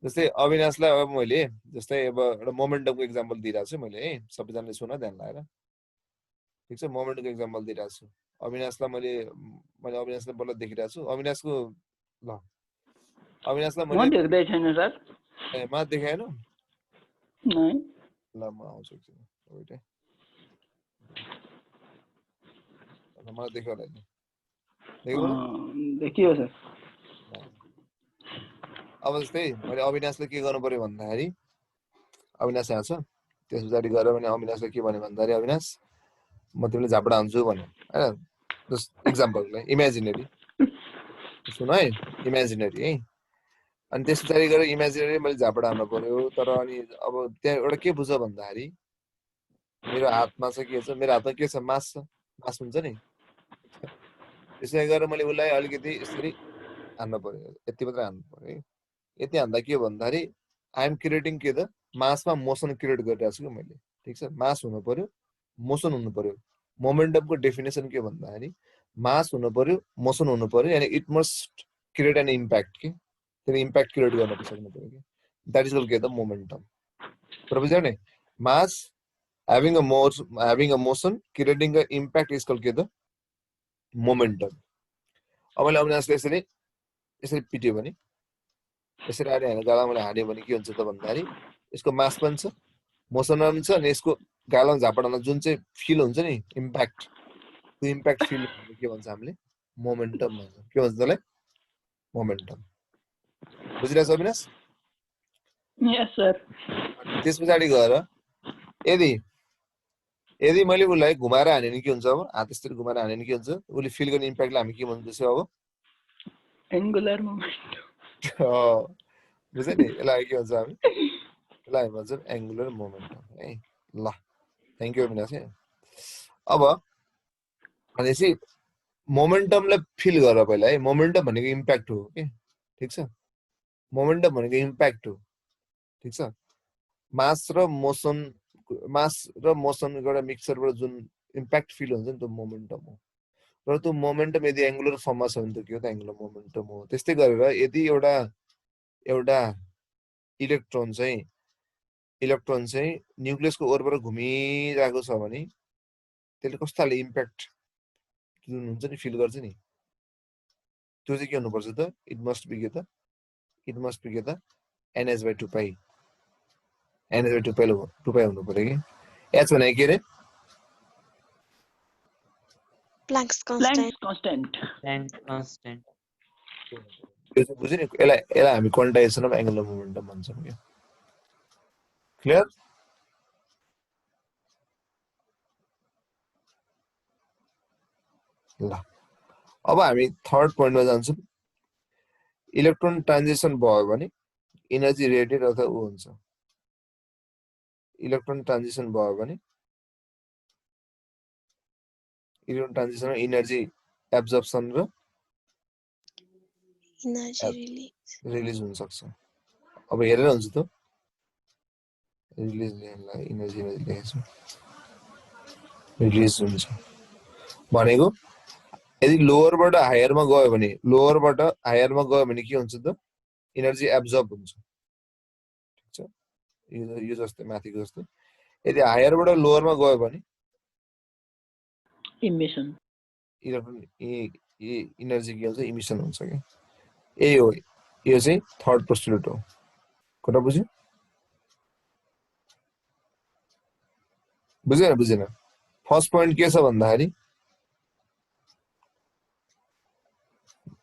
जस्तै अविनाशलाई अब मैले जस्तै अब एउटा मोमेन्टमको एक्जाम्पल दिइरहेको छु मैले है। सबैजनाले सुन ध्यान लगाएर। ठिक छ? मोमेन्टमको एक्जाम्पल दिइरहेको छु। अविनाशलाई मैले अविनाशलाई बल्ल देखिरहेको छु। अविनाशको ल अविनाशलाई मैले देख्दै छैन सर। मा देखाएन? ल म आउँछु एकछिन। वेट है। मलाई देख्यो होला नि? देखियो सर। अब जस्तै मैले अविनाशले के गर्नु पर्यो भन्दाखेरि अविनाश यहाँ छ। त्यस पछाडि गएर भने अविनाशले के भन्यो भन्दाखेरि अविनाश म तिमीले झापडा हान्छु भन्यो होइन। जस्ट इक्जाम्पललाई इमेजिनेरी सुन है, इमेजिनेरी है। अनि त्यस पछाडि गएर इमेजिनेरी मैले झापडा हान्नु पर्यो। तर अनि अब त्यहाँ एउटा के बुझ भन्दाखेरि मेरो हातमा चाहिँ के छ? मेरो हातमा के छ? मास छ। मास हुन्छ नि। त्यसै गरेर मैले उसलाई अलिकति यसरी हान्नु पर्यो। यति मात्रै हान्नु पर्यो है। यति हान्दा के हो भन्दाखेरि आई एम क्रिएटिङ के त मासमा मोसन क्रिएट गरिरहेको छु कि मैले। ठिक छ? मास हुनु पर्यो, मोसन हुनु पर्यो। मोमेन्टमको डेफिनेसन के भन्दाखेरि मास हुनु पर्यो, मोसन हुनु पर्यो। यानी it must create an impact के त्यसले इम्प्याक्ट क्रिएट गर्न सक्नु पर्यो कि द्याट इज कल के त मोमेन्टम। तर बुझ्यौ नि? मास having a motion creating an impact is called के त मोमेन्टम। अब मैले अविनाशले यसरी पिट्यो भने यसरी आएर होइन गालामा मैले हान्यो भने के हुन्छ त भन्दाखेरि यसको मास पनि छ, मोसनमा पनि छ। अनि यसको गालामा झापडामा जुन चाहिँ फिल हुन्छ नि इम्प्याक्ट, त्यो इम्प्याक्ट फिल के भन्छ हामीले? मोमेन्टम भन्छ। के भन्छ त्यसलाई? मोमेन्टम। बुझिरहेछ अविनाश? Yes, sir. त्यस पछाडि गएर यदि यदि मैले उसलाई घुमाएर हाने नि के हुन्छ अब हात यसरी घुमाएर हाने नि के हुन्छ उसले फिल गर्ने इम्प्याक्टलाई हामी के भन्दैछौँ अब Angular momentum. बुझ्यो नि यसलाई के भन्छ हामी यसलाई हामी भन्छौँ एङ्गुलर मोमेन्टम है ल थ्याङ्क यू अविनाश है अब भनेपछि मोमेन्टमलाई फिल गर पहिला है मोमेन्टम भनेको इम्प्याक्ट हो के ठिक छ मोमेन्टम भनेको इम्प्याक्ट हो ठिक छ मास र मोसनको एउटा मिक्सचरबाट जुन इम्प्याक्ट फिल हुन्छ नि त्यो मोमेन्टम हो र त्यो मोमेन्टम यदि एङ्गुलर फर्ममा छ भने त के हो त एङ्गुलर मोमेन्टम हो त्यस्तै गरेर यदि एउटा इलेक्ट्रोन चाहिँ न्युक्लियसको ओरबाट घुमिरहेको छ भने त्यसले कस्तो खाले इम्प्याक्ट जुन हुन्छ नि फिल गर्छ नि त्यो चाहिँ के हुनुपर्छ त इट मस्ट बी के त NH/2π NH/2π हुनु पर्यो कि एच भनेको के रे Planck's Planck's constant. constant. बुझ्यो नि यसलाई हामी क्वान्टाइजेसन अफ एङ्गुलर मोमेन्टम भन्छौँ क्या क्लियर ल अब हामी थर्ड पोइन्टमा जान्छौँ इलेक्ट्रोन ट्रान्जिसन भयो भने एनर्जी रेडिएट अथवा ऊ हुन्छ इलेक्ट्रोन ट्रान्जिसन भयो भने इलेक्ट्रोन ट्रान्जिसन एनर्जी एब्जर्प्सन र Energy रिलिज हुन सक्छ अब हेरेर हुन्छ त रिलिज एनर्जी लेखेको छु रिलिज हुन्छ भनेको यदि लोवरबाट हायरमा गयो भने के हुन्छ त एनर्जी एब्जर्ब हुन्छ ठीक छ यो जस्तै माथिको जस्तै यदि हायरबाट लोवरमा गयो भने इमिसन इलेक्ट्रोन एनर्जी के हुन्छ इमिसन हुन्छ के यही हो यो चाहिँ थर्ड पोस्टुलेट हो कुरा बुझेन फर्स्ट पोइन्ट के छ भन्दाखेरि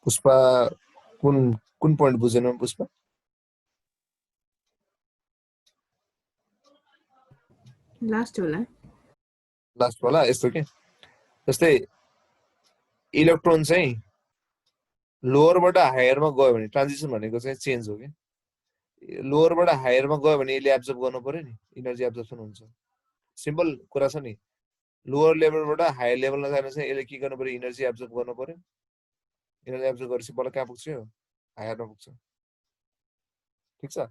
पुष्पा कुन पोइन्ट बुझेन पुष्पा लास्ट होला यस्तो के जस्तै इलेक्ट्रोन चाहिँ लोवरबाट हायरमा गयो भने ट्रान्जिसन भनेको चाहिँ चेन्ज हो कि लोवरबाट हायरमा गयो भने यसले एब्जर्ब गर्नु पर्यो नि एनर्जी एब्जर्प्सन हुन्छ सिम्पल कुरा छ नि लोवर लेभलबाट हायर लेभलमा जान चाहिँ यसले के गर्नु पर्यो एनर्जी एब्जर्ब गर्नु पर्यो एनर्जी एब्जर्ब गरेपछि बल्ल कहाँ पुग्छ हायरमा पुग्छ ठीक छ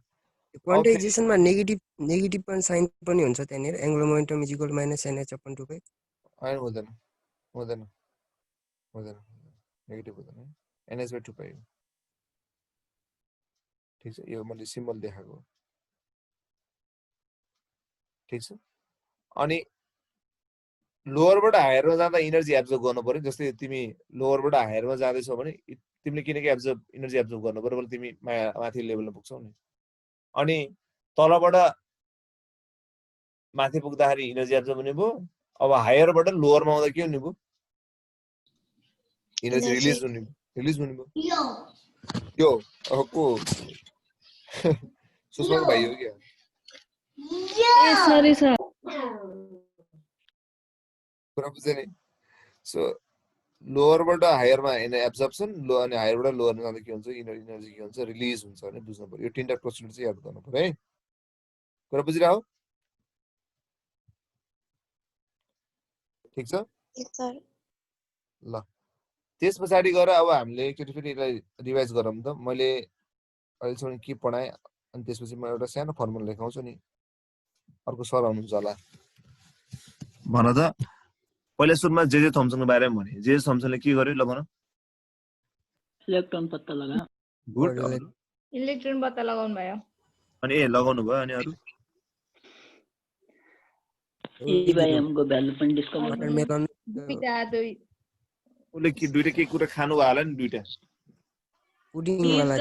क्वान्टाइजेसनमा नेगेटिभ साइन पनि हुन्छ त्यहाँनिर angular momentum is equal minus NH/2π हैन हुँदैन नेगेटिभ हुँदैन NH/2π ठीक छ यो मैले सिम्बल देखाएको ठीक छ अनि लोवरबाट हायरमा जाँदा एनर्जी एब्जर्ब गर्नु पर्यो जस्तै तिमी लोवरबाट हायरमा जाँदैछौ भने तिमीले किनकि एनर्जी एब्जर्ब गर्नु पर्यो भने तिमी माथि लेभलमा पुग्छौ नि अनि तलबाट माथि पुग्दाखेरि एनर्जी एब्जर्ब हुने भयो अब हायरबाट लोवरमा आउँदा के हुने भयो एनर्जी रिलिज हुने भयो यो को सुषमा भाइ हो क्या सरी सर कुरा बुझ्यो नि सो लोवरबाट हायरमा एब्जर्प्सन अनि हायरबाट लोवरमा जाँदा के हुन्छ एनर्जी के हुन्छ रिलिज हुन्छ भने बुझ्नु पर्यो यो तीनटा क्वेशन चाहिँ याद गर्नु पर्यो है कुरा बुझिरह ठीक छ ल त्यस पछाडि गएर अब हामीले एकचोटि फेरि यसलाई रिभाइज गरौँ त मैले अहिलेसम्म के पढाएँ अनि त्यसपछि म एउटा सानो फर्मुला लेखाउँछु नि अर्को सर आउनुहुन्छ होला भन त पहिला सुरुमा जे थम्सनको बारेमा भने जे थम्सनले के गर्यो ल भन इलेक्ट्रोन पत्ता लगा गुड इलेक्ट्रोन पत्ता लगाउनु भयो अनि लगाउनु भयो अनि अरु EBM को भ्यालु पनि डिस्कभर उसले के दुईटा के कुरा खानु भयो होला नि दुईटा पुडिङ वाला छ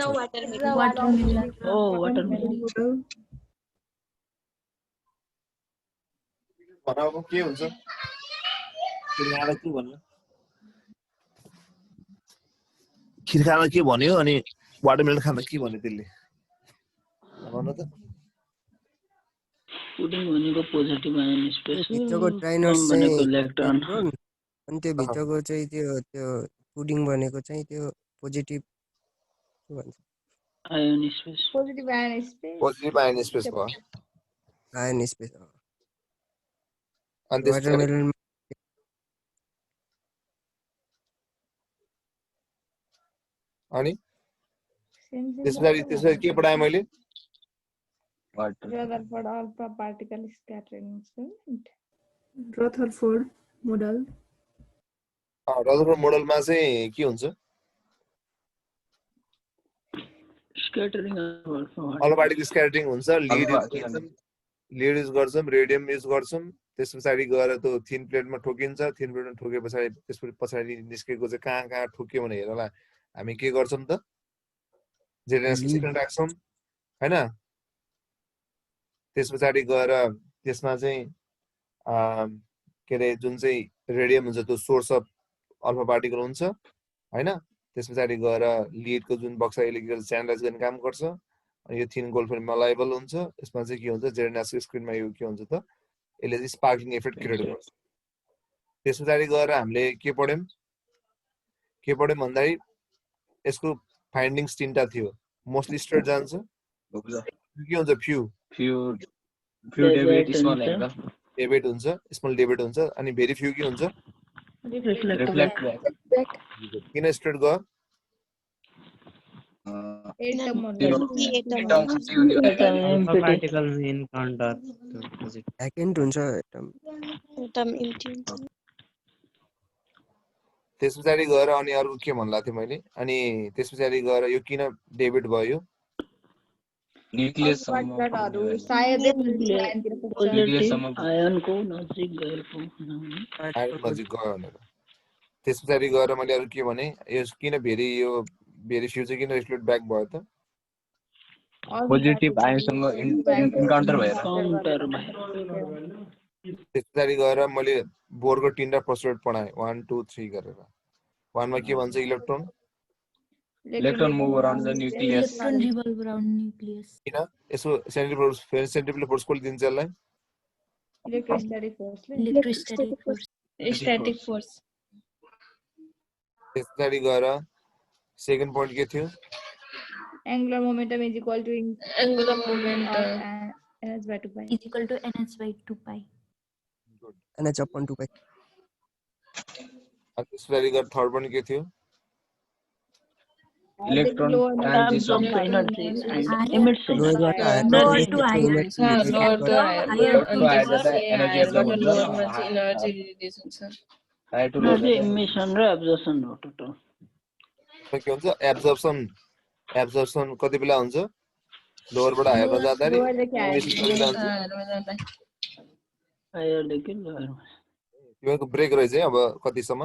वाटरमेलन ओ वाटरमेलन भन के हुन्छ खिर खाना के भन्यो अनि वाटरमेलन खाना के भन्यो त्यसले भन त पुडिङ भनेको पोजिटिभ आयन स्पेस हो, भित्रको कम ट्राइनर्स भनेको चाहिँ इलेक्ट्रोन। इलेक्ट्रोन अनि त्यो भित्रको चाहिँ त्यो पुडिङ भनेको चाहिँ त्यो पोजिटिभ के भन्छ ion space. Positive ion space positive ion space भयो। आयन स्पेस अनि त्यसपछि वाटरमेलन अनि सेम त्यसपछि के पढाएँ मैले? Rutherford alpha particle scattering experiment. Rutherford model. Rutherford मोडलमा चाहिँ के हुन्छ? स्क्याटरिङ अल्फा पार्टिकल स्क्याटरिङ हुन्छ, लिड युज गर्छौँ, रेडियम युज गर्छौँ। त्यस पछाडि गएर त्यो थिन प्लेटमा ठोकिन्छ, थिन प्लेटमा ठोके पछाडि त्यसपछि पछाडि निस्केको चाहिँ कहाँ कहाँ ठोक्यो भने हेर्नलाई हामी के गर्छौँ त जेडएनएस स्क्रिन राख्छौँ हैन। त्यस पछाडि गएर त्यसमा चाहिँ के अरे जुन चाहिँ रेडियम हुन्छ त्यो सोर्स अफ अल्फा पार्टिकल हुन्छ हैन। त्यस पछाडि गएर लिडको जुन बक्सा इलेक्ट्रिकल च्यानलाइज गर्ने काम गर्छ। अनि यो थिन गोल्ड फिल्म मलाएबल हुन्छ। यसमा चाहिँ के हुन्छ जेडएनएस स्क्रिनमा यो के हुन्छ त यसले चाहिँ स्पार्किङ इफेक्ट क्रिएट गर्छ। त्यस पछाडि गएर हामीले के पढ्यौं भन्दाखेरि यसको फाइन्डिङ्स तीनटा थियो। मोस्टली स्ट्रेट जान्छ, के हुन्छ few David small angle David हुन्छ, स्मल डेभिड हुन्छ। अनि भेरी फ्यू के हुन्छ रिफ्लेक्ट किन स्ट्रेट गयो? पार्टिकल इन्काउन्टर भ्याकेन्ट हुन्छ एटम इम्टी हुन्छ। त्यस पछाडि गएर अनि अरु के भन्ला थिए मैले? अनि त्यस पछाडि गएर यो किन डेभिड भयो? न्यूक्लियस आयनको नजिक गएको नजिक गयो भनेर। त्यस पछाडि गएर मैले अरु के भने यो किन भेरी फ्यू चाहिँ किन रिफ्लेक्ट ब्याक भयो त? पोजिटिभ आयनसँग इन्काउन्टर भएर। त्यस पछाडि गएर मैले बोरको तीनटा पोस्टुलेट पढाएँ 1 2 3 गरेर। 1 मा के भन्छ electron move around the nucleus. Electron revolve around nucleus. किन यसो सेन्ट्रिफुगल फोर्स कसले दिन्छ यसलाई? Electrostatic force static force. त्यस पछाडि गएर सेकेन्ड पोइन्ट के थियो? angular momentum is equal to angular moment ns by 2 pi. Is equal to ns by 2 pi. NH upon 2 pi. त्यस पछाडि गएर थर्ड पोइन्ट के थियो? इलेक्ट्रोन ट्रान्जिसन इमिसन र एब्जर्प्सन हो टोटल। के हुन्छ एब्जर्प्सन कति बेला हुन्छ? लोवरबाट हायरमा जाँदाखेरि तिमीको ब्रेक रहेछ है अब कतिसम्म?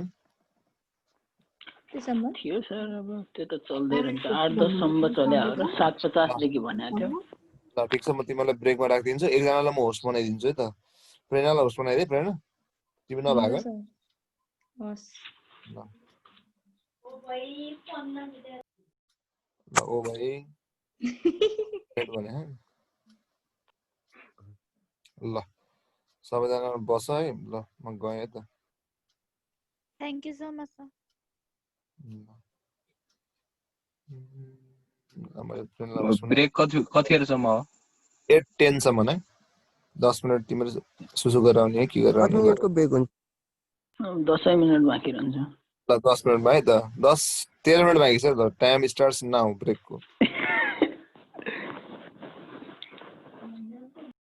थियो सर अब त्यो त चल्दै रहन्छ 8-10 सम्म चल्या हो र 750 देखि भनेको थियो। ल ठीक छ म तिमीलाई ब्रेकमा राखिदिन्छु। एकजनालाई म होस्ट बनाइदिन्छु है त। प्रेरणालाई होस्ट बनाइदे। प्रेरणा तिमी नभाग हस् ल ओ भाइ हेड भने ल सबैजना बस है। ल म गएँ है त। Thank you so much, sir. Break कतिखेरसम्म हो? 8:10 सम्म है। 10 मिनेट तिम्रो सुसु गरेर आउने है के गरेर आउने? 8 मिनेटको ब्रेक हुन्छ। 10 मिनेट बाँकी रहन्छ। ल 10 मिनेटमा है त। 13 मिनेट बाँकी छ। ल टाइम स्टार्ट्स नाउ ब्रेकको।